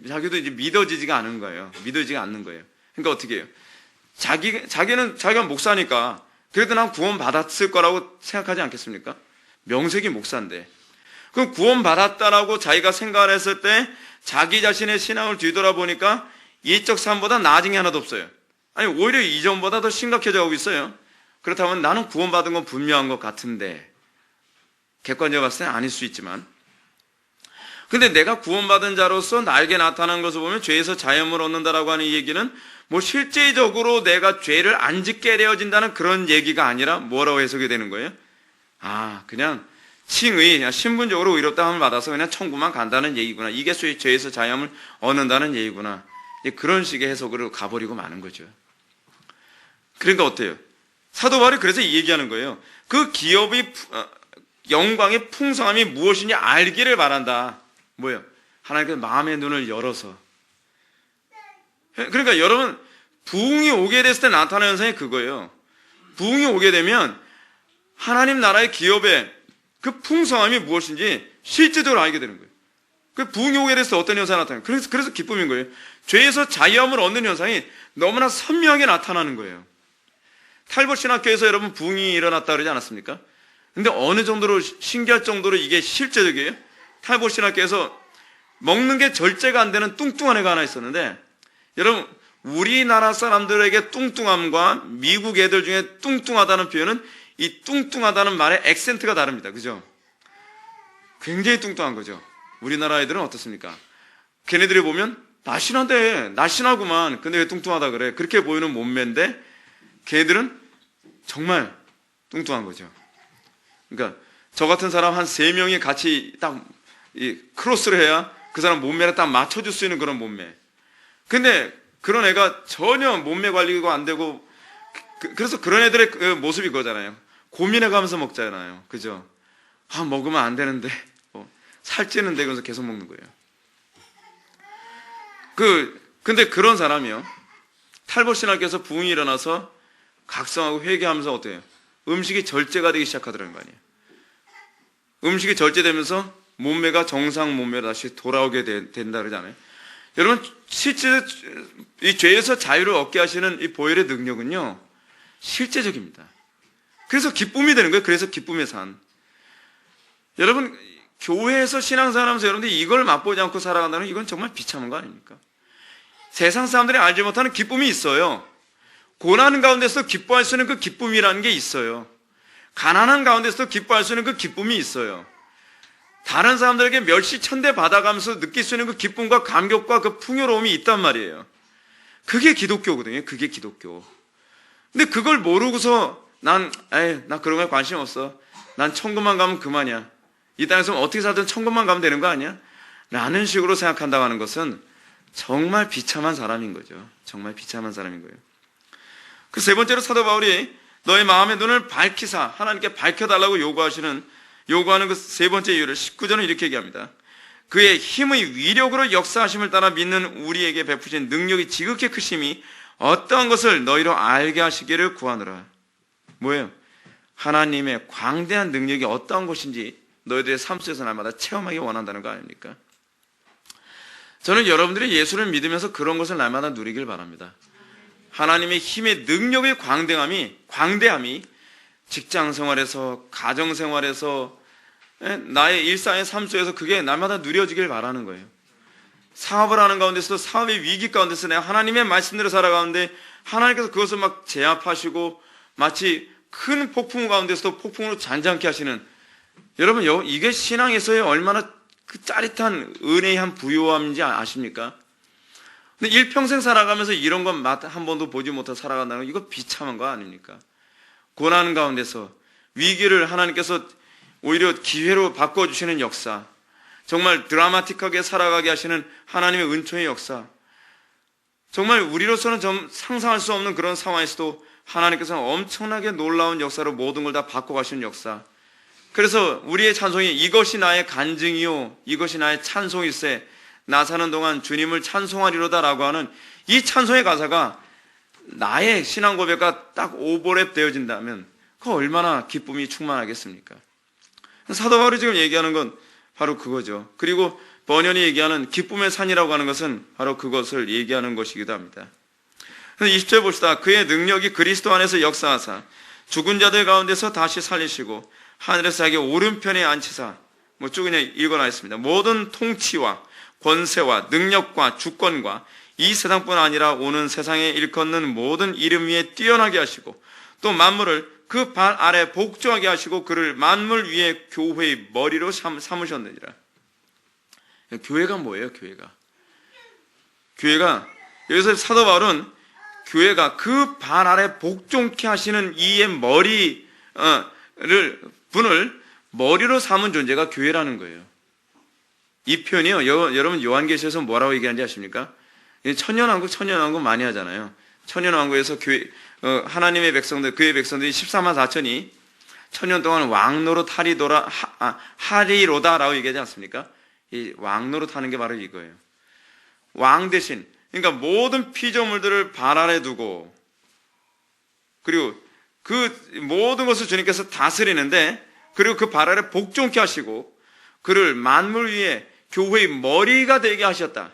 자기도 이제 믿어지지가 않은 거예요. 믿어지지가 않는 거예요. 그러니까 어떻게 해요? 자기가 목사니까 그래도 난 구원 받았을 거라고 생각하지 않겠습니까? 명색이 목사인데. 그럼 구원 받았다라고 자기가 생각을 했을 때 자기 자신의 신앙을 뒤돌아보니까 옛적 삶보다 나아진 게 하나도 없어요. 아니 오히려 이전보다 더 심각해져 가고 있어요. 그렇다면 나는 구원받은 건 분명한 것 같은데 객관적으로 봤을 때는 아닐 수 있지만 근데 내가 구원받은 자로서 나에게 나타난 것을 보면 죄에서 자유함을 얻는다라고 하는 이 얘기는 뭐 실제적으로 내가 죄를 안 짓게 되어진다는 그런 얘기가 아니라 뭐라고 해석이 되는 거예요? 그냥 그냥 신분적으로 의롭다함을 받아서 그냥 천국만 간다는 얘기구나. 이게 죄에서 자유함을 얻는다는 얘기구나. 그런 식의 해석으로 가버리고 마는 거죠. 그러니까 어때요? 사도 바울이 그래서 이 얘기하는 거예요. 그 기업의 영광의 풍성함이 무엇인지 알기를 바란다. 뭐예요? 하나님께서 마음의 눈을 열어서. 그러니까 여러분 부흥이 오게 됐을 때 나타나는 현상이 그거예요. 부흥이 오게 되면 하나님 나라의 기업의 그 풍성함이 무엇인지 실제적으로 알게 되는 거예요. 그 부흥이 오게 됐을 때 어떤 현상이 나타나요? 그래서 기쁨인 거예요. 죄에서 자유함을 얻는 현상이 너무나 선명하게 나타나는 거예요. 탈봇 신학교에서 여러분 부흥이 일어났다 그러지 않았습니까? 근데 어느 정도로 신기할 정도로 이게 실제적이에요? 탈봇 신학교에서 먹는 게 절제가 안 되는 뚱뚱한 애가 하나 있었는데 여러분 우리나라 사람들에게 뚱뚱함과 미국 애들 중에 뚱뚱하다는 표현은 이 뚱뚱하다는 말의 액센트가 다릅니다. 그죠? 굉장히 뚱뚱한 거죠. 우리나라 애들은 어떻습니까? 걔네들이 보면 날씬하구만. 근데 왜 뚱뚱하다 그래? 그렇게 보이는 몸매인데 걔네들은 정말 뚱뚱한 거죠. 그러니까 저 같은 사람 한 3명이 같이 딱 크로스를 해야 그 사람 몸매를 딱 맞춰줄 수 있는 그런 몸매. 근데 그런 애가 전혀 몸매 관리가 안 되고 그래서 그런 애들의 그 모습이 그거잖아요. 고민해 가면서 먹잖아요. 그죠? 먹으면 안 되는데 살찌는데 그래서 계속 먹는 거예요. 근데 그런 사람이요. 탈봇 신학교에서 부흥이 일어나서 각성하고 회개하면서 어때요? 음식이 절제가 되기 시작하더라는 거 아니에요. 음식이 절제되면서 몸매가 정상 몸매로 다시 돌아오게 된다 그러잖아요. 여러분 실제 이 죄에서 자유를 얻게 하시는 이 보혈의 능력은요 실제적입니다. 그래서 기쁨이 되는 거예요. 그래서 기쁨의 산. 여러분 교회에서 신앙생활하면서 여러분들이 이걸 맛보지 않고 살아간다는 이건 정말 비참한 거 아닙니까? 세상 사람들이 알지 못하는 기쁨이 있어요. 고난 가운데서 기뻐할 수 있는 그 기쁨이라는 게 있어요. 가난한 가운데서 기뻐할 수 있는 그 기쁨이 있어요. 다른 사람들에게 멸시천대 받아가면서 느낄 수 있는 그 기쁨과 감격과 그 풍요로움이 있단 말이에요. 그게 기독교거든요. 그게 기독교. 근데 그걸 모르고서 나 그런 거에 관심 없어. 난 천국만 가면 그만이야. 이 땅에서 어떻게 살든 천국만 가면 되는 거 아니야? 라는 식으로 생각한다고 하는 것은 정말 비참한 사람인 거죠. 정말 비참한 사람인 거예요. 그 세 번째로 사도 바울이 너의 마음의 눈을 밝히사 하나님께 밝혀달라고 요구하는 그 세 번째 이유를 19절은 이렇게 얘기합니다. 그의 힘의 위력으로 역사하심을 따라 믿는 우리에게 베푸신 능력이 지극히 크심이 어떠한 것을 너희로 알게 하시기를 구하노라. 뭐예요? 하나님의 광대한 능력이 어떠한 것인지 너희들의 삶 속에서 날마다 체험하기 원한다는 거 아닙니까? 저는 여러분들이 예수를 믿으면서 그런 것을 날마다 누리길 바랍니다. 하나님의 힘의 능력의 광대함이 직장 생활에서, 가정 생활에서, 나의 일상의 삶 속에서 그게 날마다 누려지길 바라는 거예요. 사업을 하는 가운데서도 사업의 위기 가운데서 내가 하나님의 말씀대로 살아가는데 하나님께서 그것을 막 제압하시고 마치 큰 폭풍 가운데서도 폭풍으로 잔잔케 하시는, 여러분 이게 신앙에서의 얼마나 그 짜릿한 은혜의 한 부요함인지 아십니까? 근데 일평생 살아가면서 이런 건 한 번도 보지 못하고 살아간다는 거, 이거 비참한 거 아닙니까? 고난 가운데서 위기를 하나님께서 오히려 기회로 바꿔주시는 역사, 정말 드라마틱하게 살아가게 하시는 하나님의 은총의 역사, 정말 우리로서는 좀 상상할 수 없는 그런 상황에서도 하나님께서는 엄청나게 놀라운 역사로 모든 걸 다 바꿔가시는 역사. 그래서 우리의 찬송이 이것이 나의 간증이요 이것이 나의 찬송일세, 나 사는 동안 주님을 찬송하리로다 라고 하는 이 찬송의 가사가 나의 신앙 고백과 딱 오버랩 되어진다면 그 얼마나 기쁨이 충만하겠습니까? 사도 바울이 지금 얘기하는 건 바로 그거죠. 그리고 번연이 얘기하는 기쁨의 산이라고 하는 것은 바로 그것을 얘기하는 것이기도 합니다. 20절 봅시다. 그의 능력이 그리스도 안에서 역사하사 죽은 자들 가운데서 다시 살리시고 하늘에서 자기 오른편에 앉히사, 쭉 그냥 읽어놨습니다. 모든 통치와 권세와 능력과 주권과 이 세상뿐 아니라 오는 세상에 일컫는 모든 이름 위에 뛰어나게 하시고 또 만물을 그 발 아래 복종하게 하시고 그를 만물 위에 교회의 머리로 삼으셨느니라. 교회가 뭐예요? 교회가 여기서 사도 바울은 교회가 그 발 아래 복종케 하시는 이의 분을 머리로 삼은 존재가 교회라는 거예요. 이 표현이요, 여러분 요한계시에서 뭐라고 얘기하는지 아십니까? 천년왕국 많이 하잖아요. 천년왕국에서 하나님의 백성들, 그의 백성들이 14만 4천이 천년 동안 왕노릇 하리로다라고 얘기하지 않습니까? 이 왕노릇 하는 게 바로 이거예요. 왕 대신, 그러니까 모든 피조물들을 발 아래 두고, 그리고 그 모든 것을 주님께서 다스리는데, 그리고 그 발 아래 복종케 하시고 그를 만물 위에 교회의 머리가 되게 하셨다.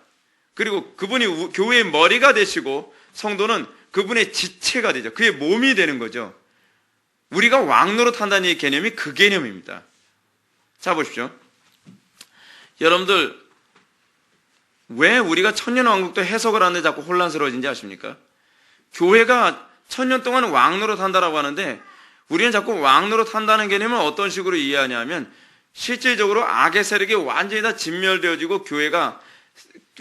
그리고 그분이 교회의 머리가 되시고 성도는 그분의 지체가 되죠. 그의 몸이 되는 거죠. 우리가 왕노릇 한다는 이 개념이 그 개념입니다. 자, 보십시오. 여러분들, 왜 우리가 천년왕국도 해석을 하는데 자꾸 혼란스러워진지 아십니까? 교회가 천년 동안 왕노릇 한다라고 하는데 우리는 자꾸 왕노릇 한다는 개념을 어떤 식으로 이해하냐면 실질적으로 악의 세력이 완전히 다 진멸되어지고 교회가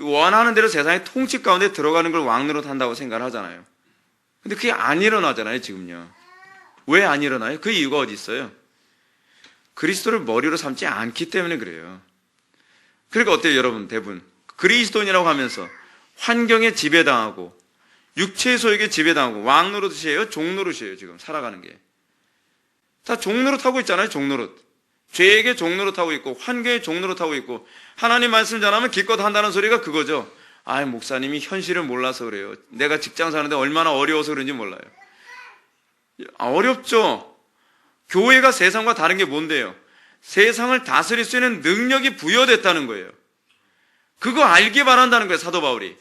원하는 대로 세상의 통치 가운데 들어가는 걸 왕노릇 한다고 생각을 하잖아요. 근데 그게 안 일어나잖아요, 지금요. 왜 안 일어나요? 그 이유가 어디 있어요? 그리스도를 머리로 삼지 않기 때문에 그래요. 그러니까 어때요, 여러분? 대부분 그리스도인이라고 하면서 환경에 지배당하고 육체의 소욕에 지배당하고 왕노릇이에요? 종노릇이에요? 지금 살아가는 게 다 종노릇하고 있잖아요. 종노릇. 죄에게 종노릇하고 있고 환경에 종노릇하고 있고 하나님 말씀 전하면 기껏 한다는 소리가 그거죠. 목사님이 현실을 몰라서 그래요. 내가 직장 사는데 얼마나 어려워서 그런지 몰라요. 어렵죠. 교회가 세상과 다른 게 뭔데요? 세상을 다스릴 수 있는 능력이 부여됐다는 거예요. 그거 알기 바란다는 거예요, 사도 바울이.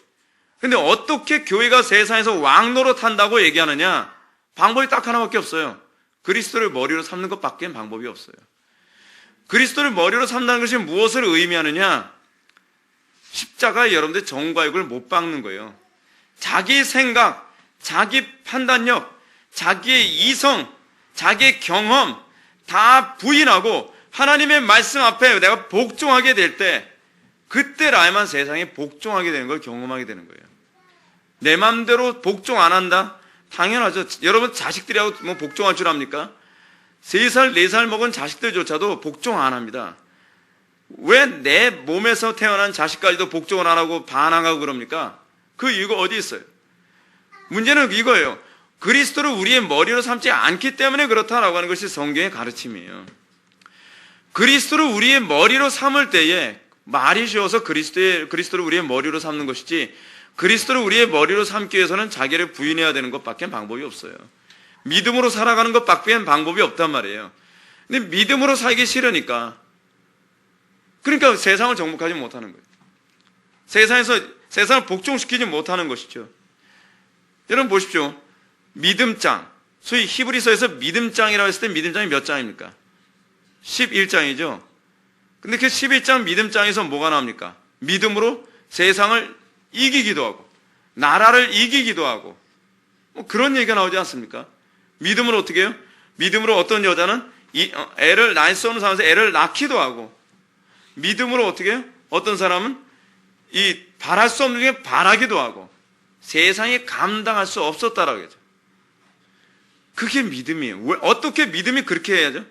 근데 어떻게 교회가 세상에서 왕노릇 한다고 얘기하느냐? 방법이 딱 하나밖에 없어요. 그리스도를 머리로 삼는 것밖에 방법이 없어요. 그리스도를 머리로 삼는 것이 무엇을 의미하느냐? 십자가에 여러분들 정과 육을 못 박는 거예요. 자기 생각, 자기 판단력, 자기의 이성, 자기의 경험 다 부인하고 하나님의 말씀 앞에 내가 복종하게 될 때, 그때라야만 세상에 복종하게 되는 걸 경험하게 되는 거예요. 내 마음대로 복종 안 한다? 당연하죠. 여러분 자식들이하고 뭐 복종할 줄 압니까? 3살, 4살 먹은 자식들조차도 복종 안 합니다. 왜 내 몸에서 태어난 자식까지도 복종을 안 하고 반항하고 그럽니까? 그 이유가 어디 있어요? 문제는 이거예요. 그리스도를 우리의 머리로 삼지 않기 때문에 그렇다라고 하는 것이 성경의 가르침이에요. 그리스도를 우리의 머리로 삼을 때에 말이 쉬워서 그리스도를 우리의 머리로 삼는 것이지 그리스도를 우리의 머리로 삼기 위해서는 자기를 부인해야 되는 것밖에 방법이 없어요. 믿음으로 살아가는 것밖에 방법이 없단 말이에요. 근데 믿음으로 살기 싫으니까 그러니까 세상을 정복하지 못하는 거예요. 세상을 복종시키지 못하는 것이죠. 여러분 보십시오. 믿음장. 소위 히브리서에서 믿음장이라고 했을 때 믿음장이 몇 장입니까? 11장이죠. 근데 그 11장 믿음장에서 뭐가 나옵니까? 믿음으로 세상을 이기기도 하고 나라를 이기기도 하고 뭐 그런 얘기가 나오지 않습니까? 믿음으로 어떻게 해요? 믿음으로 어떤 여자는 애를 낳을 수 없는 상황에서 애를 낳기도 하고, 믿음으로 어떻게 해요? 어떤 사람은 이 바랄 수 없는 게 바라기도 하고, 세상에 감당할 수 없었다라고 하죠. 그게 믿음이에요. 어떻게 믿음이 그렇게 해야죠?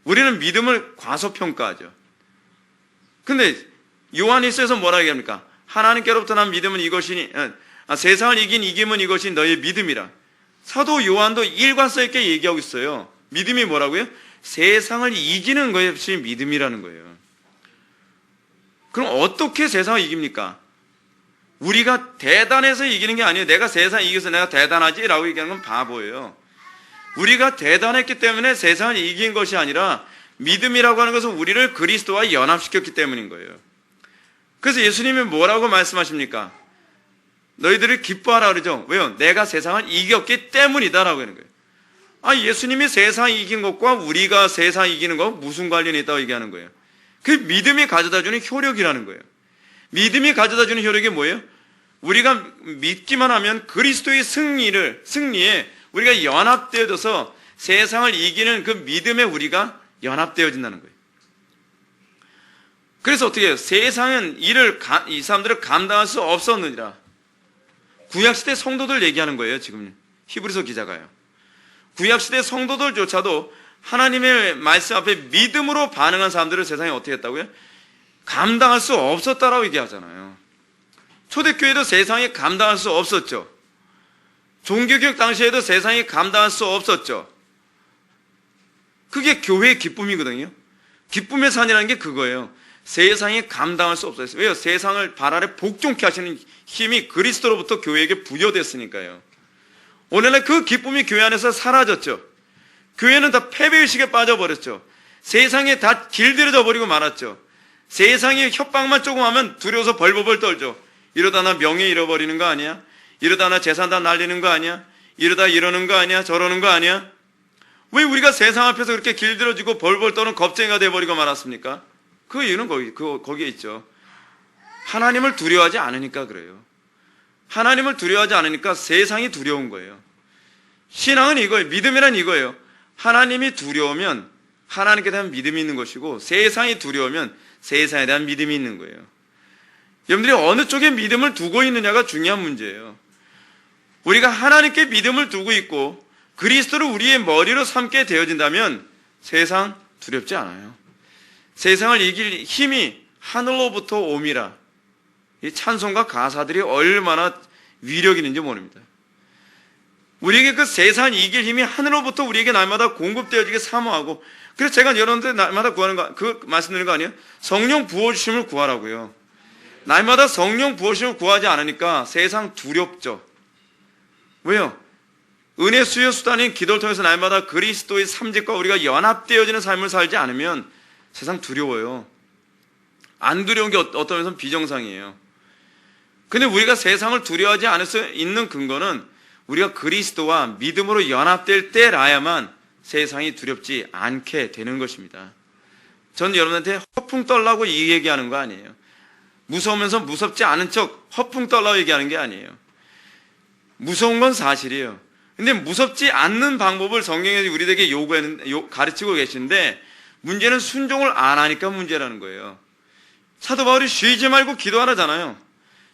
우리는 믿음을 과소평가하죠. 근데 요한일서에서 뭐라고 얘기합니까? 하나님께로부터 난 믿음은 이것이니, 세상을 이긴 이김은 이것이 너의 믿음이라. 사도 요한도 일관성 있게 얘기하고 있어요. 믿음이 뭐라고요? 세상을 이기는 것이 믿음이라는 거예요. 그럼 어떻게 세상을 이깁니까? 우리가 대단해서 이기는 게 아니에요. 내가 세상을 이겨서 내가 대단하지? 라고 얘기하는 건 바보예요. 우리가 대단했기 때문에 세상을 이긴 것이 아니라 믿음이라고 하는 것은 우리를 그리스도와 연합시켰기 때문인 거예요. 그래서 예수님이 뭐라고 말씀하십니까? 너희들을 기뻐하라 그러죠. 왜요? 내가 세상을 이겼기 때문이다라고 하는 거예요. 예수님이 세상을 이긴 것과 우리가 세상을 이기는 거 무슨 관련이 있다고 얘기하는 거예요? 그 믿음이 가져다주는 효력이라는 거예요. 믿음이 가져다주는 효력이 뭐예요? 우리가 믿기만 하면 그리스도의 승리에 우리가 연합되어져서 세상을 이기는 그 믿음에 우리가 연합되어진다는 거예요. 그래서 어떻게 해요? 세상은 이 사람들을 감당할 수 없었느니라. 구약시대 성도들 얘기하는 거예요, 지금. 히브리서 기자가요. 구약시대 성도들조차도 하나님의 말씀 앞에 믿음으로 반응한 사람들을 세상에 어떻게 했다고요? 감당할 수 없었다라고 얘기하잖아요. 초대교회도 세상에 감당할 수 없었죠. 종교개혁 당시에도 세상에 감당할 수 없었죠. 그게 교회의 기쁨이거든요. 기쁨의 산이라는 게 그거예요. 세상에 감당할 수 없었어요. 왜요? 세상을 발 아래 복종케 하시는 힘이 그리스도로부터 교회에게 부여됐으니까요. 오늘날 그 기쁨이 교회 안에서 사라졌죠. 교회는 다 패배의식에 빠져버렸죠. 세상에 다 길들여져 버리고 말았죠. 세상에 협박만 조금 하면 두려워서 벌벌벌 떨죠. 이러다 나 명예 잃어버리는 거 아니야? 이러다 나 재산 다 날리는 거 아니야? 이러다 이러는 거 아니야? 저러는 거 아니야? 왜 우리가 세상 앞에서 그렇게 길들여지고 벌벌 떠는 겁쟁이가 돼버리고 말았습니까? 그 이유는 거기에 있죠. 하나님을 두려워하지 않으니까 그래요. 하나님을 두려워하지 않으니까 세상이 두려운 거예요. 신앙은 이거예요. 믿음이란 이거예요. 하나님이 두려우면 하나님께 대한 믿음이 있는 것이고, 세상이 두려우면 세상에 대한 믿음이 있는 거예요. 여러분들이 어느 쪽에 믿음을 두고 있느냐가 중요한 문제예요. 우리가 하나님께 믿음을 두고 있고 그리스도를 우리의 머리로 삼게 되어진다면 세상 두렵지 않아요. 세상을 이길 힘이 하늘로부터 옴이라. 이 찬송과 가사들이 얼마나 위력 있는지 모릅니다. 우리에게 그 세상을 이길 힘이 하늘로부터 우리에게 날마다 공급되어지게 사모하고, 그래서 제가 여러분들 날마다 구하는 거, 그 말씀드리는 거 아니에요? 성령 부어주심을 구하라고요. 날마다 성령 부어주심을 구하지 않으니까 세상 두렵죠. 왜요? 은혜 수요 수단인 기도를 통해서 날마다 그리스도의 삶직과 우리가 연합되어지는 삶을 살지 않으면 세상 두려워요. 안 두려운 게 어떤 면에서는 비정상이에요. 근데 우리가 세상을 두려워하지 않을 수 있는 근거는 우리가 그리스도와 믿음으로 연합될 때라야만 세상이 두렵지 않게 되는 것입니다. 전 여러분한테 허풍 떨라고 이 얘기하는 거 아니에요. 무서우면서 무섭지 않은 척 허풍 떨라고 얘기하는 게 아니에요. 무서운 건 사실이에요. 근데 무섭지 않는 방법을 성경에 우리에게 가르치고 계시는데, 문제는 순종을 안 하니까 문제라는 거예요. 사도 바울이 쉬지 말고 기도하라잖아요.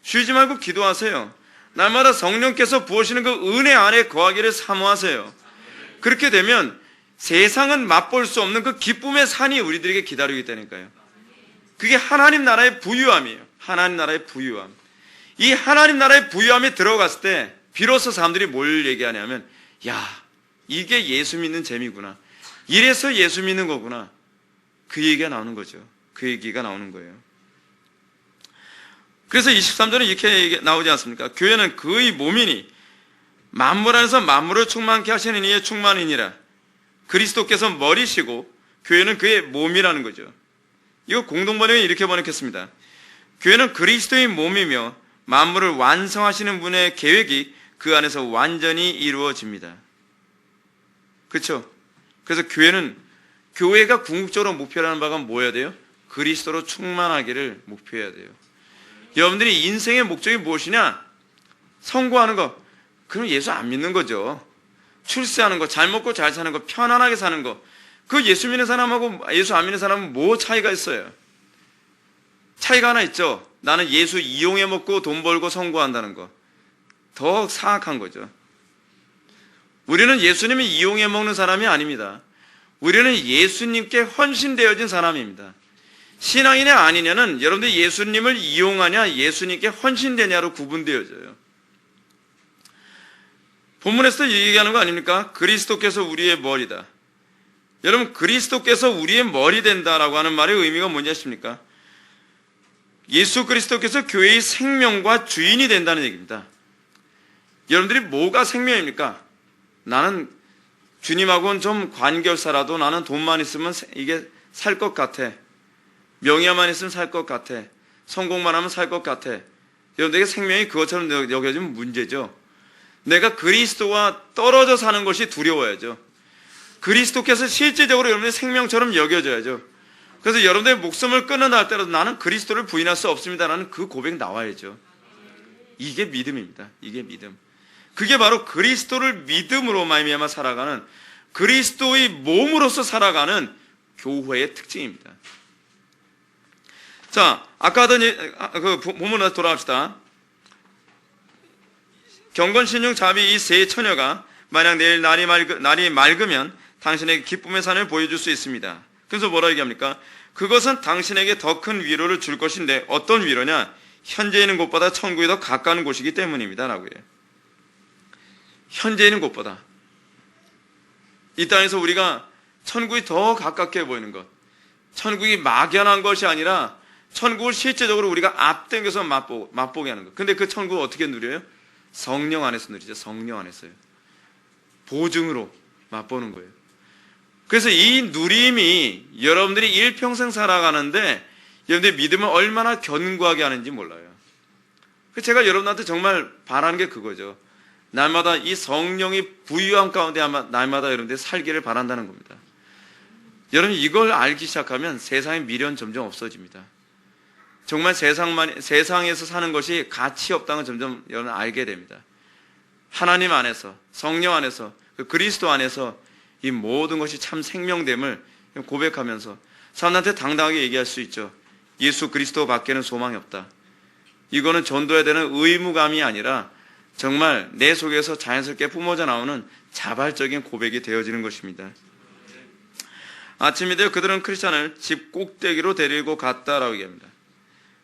쉬지 말고 기도하세요. 날마다 성령께서 부으시는 그 은혜 안에 거하기를 사모하세요. 그렇게 되면 세상은 맛볼 수 없는 그 기쁨의 산이 우리들에게 기다리고 있다니까요. 그게 하나님 나라의 부유함이에요. 하나님 나라의 부유함. 이 하나님 나라의 부유함에 들어갔을 때 비로소 사람들이 뭘 얘기하냐면, 야, 이게 예수 믿는 재미구나. 이래서 예수 믿는 거구나. 그 얘기가 나오는 거죠. 그 얘기가 나오는 거예요. 그래서 23절은 이렇게 나오지 않습니까? 교회는 그의 몸이니 만물 안에서 만물을 충만케 하시는 이의 충만이니라. 그리스도께서 머리시고 교회는 그의 몸이라는 거죠. 이거 공동번역에 이렇게 번역했습니다. 교회는 그리스도의 몸이며 만물을 완성하시는 분의 계획이 그 안에서 완전히 이루어집니다. 그렇죠? 그래서 교회가 궁극적으로 목표라는 바가 뭐여야 돼요? 그리스도로 충만하기를 목표해야 돼요. 여러분들이 인생의 목적이 무엇이냐? 성공하는 거. 그럼 예수 안 믿는 거죠. 출세하는 거, 잘 먹고 잘 사는 거, 편안하게 사는 거. 그 예수 믿는 사람하고 예수 안 믿는 사람은 뭐 차이가 있어요? 차이가 하나 있죠. 나는 예수 이용해 먹고 돈 벌고 성공한다는 거. 더 사악한 거죠. 우리는 예수님을 이용해 먹는 사람이 아닙니다. 우리는 예수님께 헌신되어진 사람입니다. 신앙이냐 아니냐는 여러분들이 예수님을 이용하냐 예수님께 헌신되냐로 구분되어져요. 본문에서 얘기하는 거 아닙니까? 그리스도께서 우리의 머리다. 여러분, 그리스도께서 우리의 머리 된다라고 하는 말의 의미가 뭔지 아십니까? 예수 그리스도께서 교회의 생명과 주인이 된다는 얘기입니다. 여러분들이 뭐가 생명입니까? 나는 주님하고는 좀 관계없어라도 나는 돈만 있으면 이게 살 것 같아. 명예만 있으면 살 것 같아. 성공만 하면 살 것 같아. 여러분들에게 생명이 그것처럼 여겨지면 문제죠. 내가 그리스도와 떨어져 사는 것이 두려워야죠. 그리스도께서 실제적으로 여러분의 생명처럼 여겨져야죠. 그래서 여러분들의 목숨을 끊는다 할때라도 나는 그리스도를 부인할 수 없습니다라는 그 고백이 나와야죠. 이게 믿음입니다. 이게 믿음. 그게 바로 그리스도를 믿음으로 말미암아 살아가는, 그리스도의 몸으로서 살아가는 교회의 특징입니다. 자, 아까 하던 그 본문으로 돌아갑시다. 경건신용 자비 이 세 처녀가 만약 내일 날이 맑으면 당신에게 기쁨의 산을 보여줄 수 있습니다. 그래서 뭐라 얘기합니까? 그것은 당신에게 더 큰 위로를 줄 것인데 어떤 위로냐? 현재 있는 곳보다 천국이 더 가까운 곳이기 때문입니다. 라고 해요. 현재 있는 곳보다. 이 땅에서 우리가 천국이 더 가깝게 보이는 것. 천국이 막연한 것이 아니라 천국을 실제적으로 우리가 앞당겨서 맛보게 하는 것. 근데 그 천국을 어떻게 누려요? 성령 안에서 누리죠. 성령 안에서요. 보증으로 맛보는 거예요. 그래서 이 누림이 여러분들이 일평생 살아가는데 여러분들의 믿음을 얼마나 견고하게 하는지 몰라요. 제가 여러분한테 정말 바라는 게 그거죠. 날마다 이 성령이 부유함 가운데 날마다 여러분들이 살기를 바란다는 겁니다. 여러분 이걸 알기 시작하면 세상의 미련 점점 없어집니다. 정말 세상에서 사는 것이 가치 없다는 걸 점점 여러분 알게 됩니다. 하나님 안에서, 성령 안에서, 그 그리스도 안에서 이 모든 것이 참 생명됨을 고백하면서 사람한테 당당하게 얘기할 수 있죠. 예수 그리스도 밖에는 소망이 없다. 이거는 전도해야 되는 의무감이 아니라 정말 내 속에서 자연스럽게 뿜어져 나오는 자발적인 고백이 되어지는 것입니다. 아침이 되어 그들은 크리스찬을 집 꼭대기로 데리고 갔다라고 얘기합니다.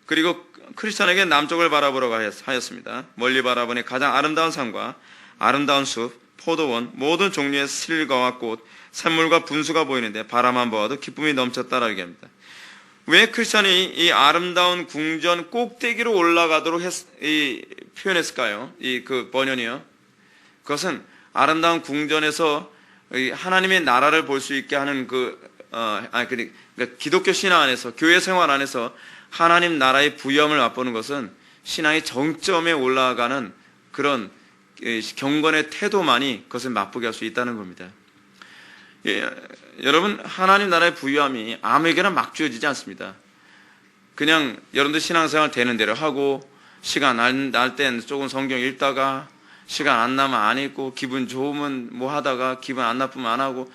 그리고 크리스찬에게 남쪽을 바라보라고 하였습니다. 멀리 바라보니 가장 아름다운 산과 아름다운 숲, 포도원, 모든 종류의 실과와 꽃, 샘물과 분수가 보이는데 바라만 보아도 기쁨이 넘쳤다라고 얘기합니다. 왜 크리스찬이 이 아름다운 궁전 꼭대기로 올라가도록 표현했을까요? 그 번연이요. 그것은 아름다운 궁전에서 하나님의 나라를 볼 수 있게 하는 그러니까 기독교 신앙 안에서, 교회 생활 안에서 하나님 나라의 부유함을 맛보는 것은 신앙의 정점에 올라가는 그런 경건의 태도만이 그것을 맛보게 할 수 있다는 겁니다. 여러분, 하나님 나라의 부유함이 아무에게나 막 주어지지 않습니다. 그냥 여러분들 신앙생활 되는 대로 하고 시간 날 땐 조금 성경 읽다가 시간 안 나면 안 읽고 기분 좋으면 뭐 하다가 기분 안 나쁘면 안 하고,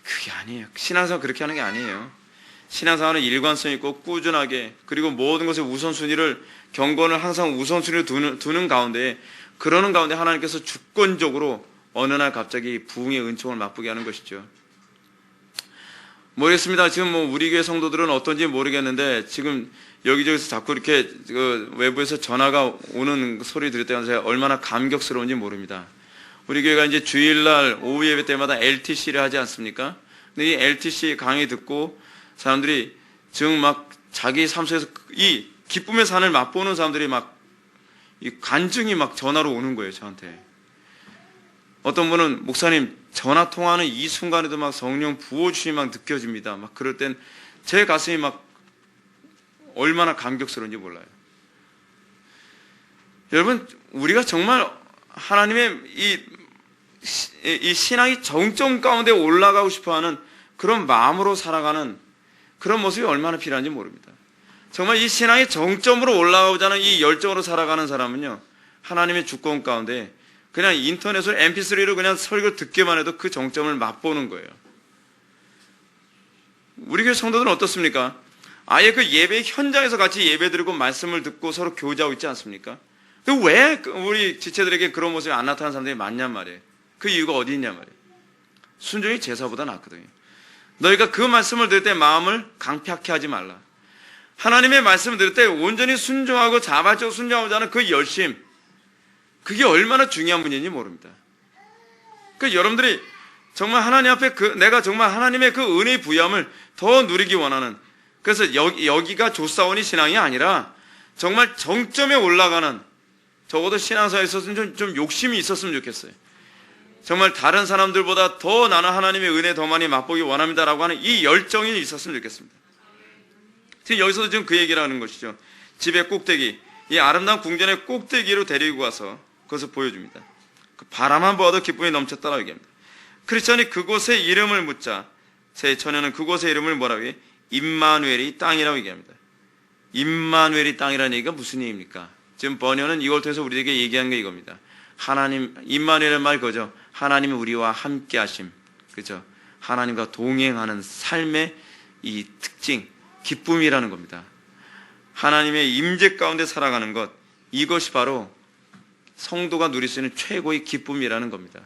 그게 아니에요. 신앙생활 그렇게 하는 게 아니에요. 신앙생활은 일관성 있고 꾸준하게, 그리고 모든 것의 우선순위를, 경건을 항상 우선순위로 두는 가운데, 그러는 가운데 하나님께서 주권적으로 어느 날 갑자기 부흥의 은총을 맛보게 하는 것이죠. 모르겠습니다. 지금 우리 교회 성도들은 어떤지 모르겠는데 지금 여기저기서 자꾸 이렇게 외부에서 전화가 오는 소리 들을 때가 제가 얼마나 감격스러운지 모릅니다. 우리 교회가 이제 주일날 오후 예배 때마다 LTC를 하지 않습니까? 근데 이 LTC 강의 듣고 사람들이 지금 막 자기 삶 속에서 이 기쁨의 산을 맛보는 사람들이 막 이 간증이 막 전화로 오는 거예요, 저한테. 어떤 분은 목사님 전화 통화하는 이 순간에도 막 성령 부어주심이 막 느껴집니다. 막 그럴 땐 제 가슴이 막 얼마나 감격스러운지 몰라요. 여러분, 우리가 정말 하나님의 이 신앙이 정점 가운데 올라가고 싶어하는 그런 마음으로 살아가는 그런 모습이 얼마나 필요한지 모릅니다. 정말 이 신앙이 정점으로 올라가고자 하는 이 열정으로 살아가는 사람은요, 하나님의 주권 가운데 그냥 인터넷으로 mp3로 그냥 설교 듣기만 해도 그 정점을 맛보는 거예요. 우리 교회 성도들은 어떻습니까? 아예 그 예배 현장에서 같이 예배 드리고 말씀을 듣고 서로 교제하고 있지 않습니까? 왜 우리 지체들에게 그런 모습이 안 나타나는 사람들이 많냔 말이에요. 그 이유가 어디 있냐 말이에요. 순종이 제사보다 낫거든요. 너희가 그 말씀을 들을 때 마음을 강팍해 하지 말라. 하나님의 말씀을 들을 때 온전히 순종하고 자발적으로 순종하고자 하는 그 열심, 그게 얼마나 중요한 분인지 모릅니다. 그 여러분들이 정말 하나님 앞에 내가 정말 하나님의 그 은혜의 부여함을 더 누리기 원하는, 그래서 여기가 조사원이 신앙이 아니라 정말 정점에 올라가는, 적어도 신앙사에 있어서는 좀 욕심이 있었으면 좋겠어요. 정말 다른 사람들보다 더 나는 하나님의 은혜 더 많이 맛보기 원합니다라고 하는 이 열정이 있었으면 좋겠습니다. 지금 여기서도 지금 그 얘기를 하는 것이죠. 집의 꼭대기, 이 아름다운 궁전의 꼭대기로 데리고 가서 그것을 보여줍니다. 그 바라만 보아도 기쁨이 넘쳤다라고 얘기합니다. 크리스천이 그곳의 이름을 묻자 새 처녀는 그곳의 이름을 뭐라고 해요? 임마누엘이 땅이라고 얘기합니다. 임마누엘이 땅이라는 얘기가 무슨 얘기입니까? 지금 번역은 이걸 통해서 우리에게 얘기하는 게 이겁니다. 하나님, 임마누엘은 말 그죠? 하나님이 우리와 함께 하심, 그죠? 하나님과 동행하는 삶의 이 특징, 기쁨이라는 겁니다. 하나님의 임재 가운데 살아가는 것, 이것이 바로 성도가 누릴 수 있는 최고의 기쁨이라는 겁니다.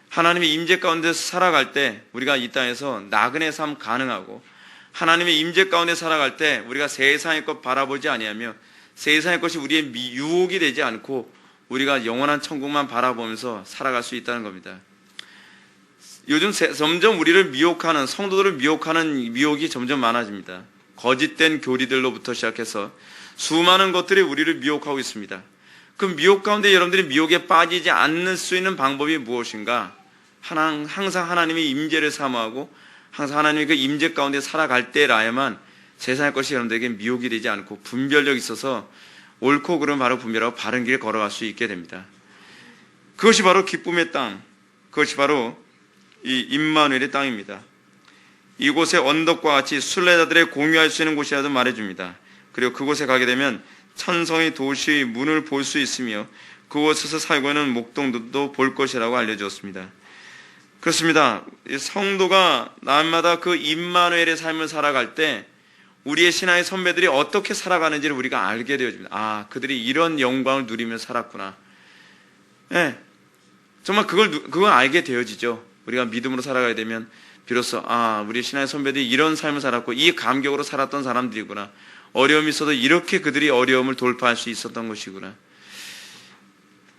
하나님의 임재 가운데 살아갈 때 우리가 이 땅에서 나그네 삶 가능하고, 하나님의 임재 가운데 살아갈 때 우리가 세상의 것 바라보지 아니하며 세상의 것이 우리의 유혹이 되지 않고 우리가 영원한 천국만 바라보면서 살아갈 수 있다는 겁니다. 요즘 점점 우리를 미혹하는, 성도들을 미혹하는 미혹이 점점 많아집니다. 거짓된 교리들로부터 시작해서 수많은 것들이 우리를 미혹하고 있습니다. 그 미혹 가운데 여러분들이 미혹에 빠지지 않을 수 있는 방법이 무엇인가? 항상 하나님의 임재를 사모하고 항상 하나님의 그 임재 가운데 살아갈 때라야만 세상의 것이 여러분들에게 미혹이 되지 않고 분별력이 있어서 옳고 그름 바로 분별하고 바른 길을 걸어갈 수 있게 됩니다. 그것이 바로 기쁨의 땅, 그것이 바로 이 임마누엘의 땅입니다. 이곳의 언덕과 같이 순례자들의 공유할 수 있는 곳이라도 말해줍니다. 그리고 그곳에 가게 되면 천성의 도시의 문을 볼 수 있으며 그곳에서 살고 있는 목동들도 볼 것이라고 알려주었습니다. 그렇습니다. 성도가 날마다 그 임마누엘의 삶을 살아갈 때 우리의 신앙의 선배들이 어떻게 살아가는지를 우리가 알게 되어집니다. 아, 그들이 이런 영광을 누리며 살았구나. 네, 정말 그걸 알게 되어지죠. 우리가 믿음으로 살아가야 되면 비로소 우리 신앙의 선배들이 이런 삶을 살았고 이 감격으로 살았던 사람들이구나. 어려움이 있어도 이렇게 그들이 어려움을 돌파할 수 있었던 것이구나.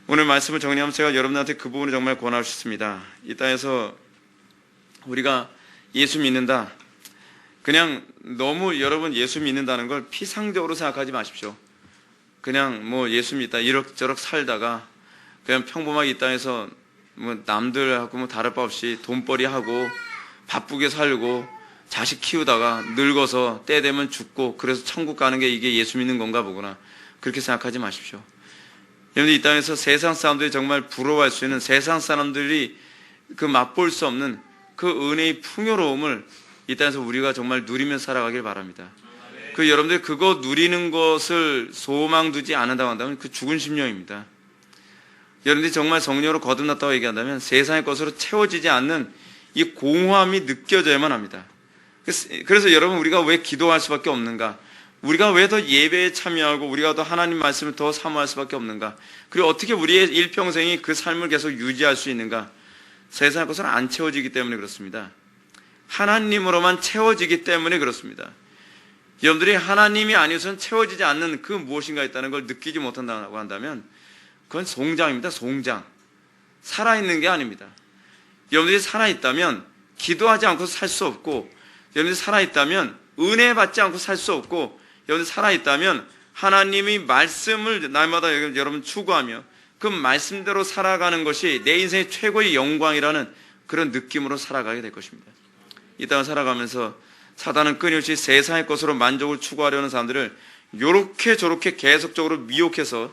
오늘 말씀을 정리하면 제가 여러분한테 그 부분을 정말 권하고 싶습니다. 이 땅에서 우리가 예수 믿는다, 그냥 너무 여러분 예수 믿는다는 걸 피상적으로 생각하지 마십시오. 그냥 뭐 예수 믿다 이럭저럭 살다가 그냥 평범하게 이 땅에서 뭐 남들하고 뭐 다를 바 없이 돈벌이 하고 바쁘게 살고 자식 키우다가 늙어서 때 되면 죽고 그래서 천국 가는 게 이게 예수 믿는 건가 보구나, 그렇게 생각하지 마십시오. 여러분들 이 땅에서 세상 사람들이 정말 부러워할 수 있는, 세상 사람들이 그 맛볼 수 없는 그 은혜의 풍요로움을 이 땅에서 우리가 정말 누리며 살아가길 바랍니다. 그 여러분들 그거 누리는 것을 소망 두지 않는다고 한다면 그 죽은 심령입니다. 여러분들이 정말 성령으로 거듭났다고 얘기한다면 세상의 것으로 채워지지 않는 이 공허함이 느껴져야만 합니다. 그래서 여러분 우리가 왜 기도할 수밖에 없는가? 우리가 왜 더 예배에 참여하고 우리가 더 하나님 말씀을 더 사모할 수밖에 없는가? 그리고 어떻게 우리의 일평생이 그 삶을 계속 유지할 수 있는가? 세상의 것은 안 채워지기 때문에 그렇습니다. 하나님으로만 채워지기 때문에 그렇습니다. 여러분들이 하나님이 아니어서는 채워지지 않는 그 무엇인가 있다는 걸 느끼지 못한다고 한다면 그건 송장입니다. 송장. 살아있는 게 아닙니다. 여러분들이 살아있다면 기도하지 않고 살 수 없고, 여러분들이 살아있다면 은혜 받지 않고 살 수 없고, 여러분들이 살아있다면 하나님의 말씀을 날마다 여러분 추구하며 그 말씀대로 살아가는 것이 내 인생의 최고의 영광이라는 그런 느낌으로 살아가게 될 것입니다. 이 땅을 살아가면서 사단은 끊임없이 세상의 것으로 만족을 추구하려는 사람들을 요렇게 저렇게 계속적으로 미혹해서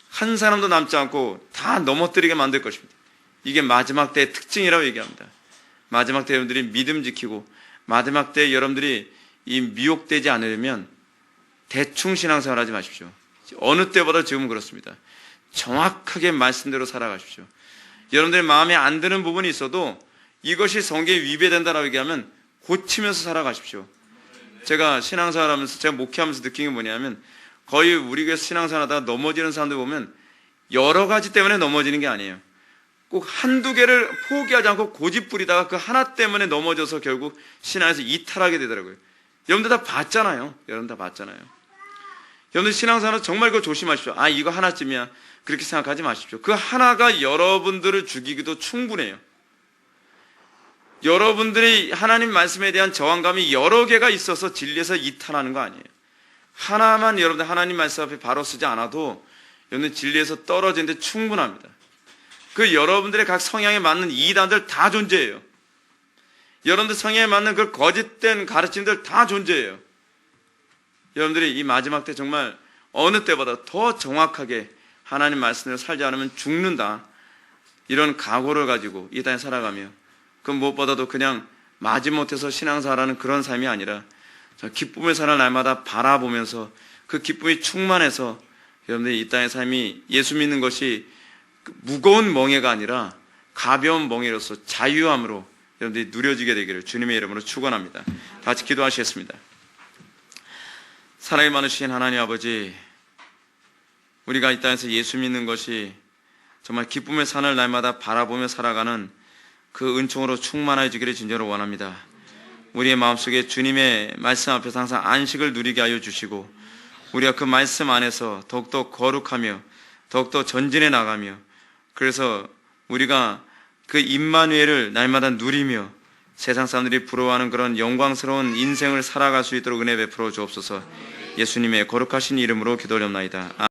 한 사람도 남지 않고 다 넘어뜨리게 만들 것입니다. 이게 마지막 때의 특징이라고 얘기합니다. 마지막 때 여러분들이 믿음 지키고 마지막 때 여러분들이 이 미혹되지 않으려면 대충 신앙생활 하지 마십시오. 어느 때보다 지금은 그렇습니다. 정확하게 말씀대로 살아가십시오. 여러분들의 마음에 안 드는 부분이 있어도 이것이 성경에 위배된다라고 얘기하면 고치면서 살아가십시오. 제가 신앙생활 하면서 제가 목회하면서 느낀 게 뭐냐면 거의 우리 교회에서 신앙생활 하다가 넘어지는 사람들 보면 여러 가지 때문에 넘어지는 게 아니에요. 꼭 한두 개를 포기하지 않고 고집 부리다가 그 하나 때문에 넘어져서 결국 신앙에서 이탈하게 되더라고요. 여러분들 다 봤잖아요. 여러분 다 봤잖아요. 여러분들 신앙생활은 정말 그거 조심하십시오. 아, 이거 하나쯤이야. 그렇게 생각하지 마십시오. 그 하나가 여러분들을 죽이기도 충분해요. 여러분들이 하나님 말씀에 대한 저항감이 여러 개가 있어서 진리에서 이탈하는 거 아니에요. 하나만 여러분들 하나님 말씀 앞에 바로 쓰지 않아도 여러분들 진리에서 떨어지는데 충분합니다. 그 여러분들의 각 성향에 맞는 이단들 다 존재해요. 여러분들 성향에 맞는 그 거짓된 가르침들 다 존재해요. 여러분들이 이 마지막 때 정말 어느 때보다 더 정확하게 하나님 말씀을 살지 않으면 죽는다. 이런 각오를 가지고 이 땅에 살아가며 그 무엇보다도 그냥 마지못해서 신앙생활하는 그런 삶이 아니라 기쁨의 삶을 날마다 바라보면서 그 기쁨이 충만해서 여러분들이 이 땅의 삶이 예수 믿는 것이 무거운 멍해가 아니라 가벼운 멍해로서 자유함으로 여러분들이 누려지게 되기를 주님의 이름으로 축원합니다. 다 같이 기도하시겠습니다. 사랑이 많으신 하나님 아버지, 우리가 이 땅에서 예수 믿는 것이 정말 기쁨의 산을 날마다 바라보며 살아가는 그 은총으로 충만해지기를 진정으로 원합니다. 우리의 마음속에 주님의 말씀 앞에서 항상 안식을 누리게 하여 주시고 우리가 그 말씀 안에서 더욱더 거룩하며 더욱더 전진해 나가며 그래서 우리가 그 임마누엘을 날마다 누리며 세상 사람들이 부러워하는 그런 영광스러운 인생을 살아갈 수 있도록 은혜 베풀어 주옵소서. 예수님의 거룩하신 이름으로 기도하옵나이다.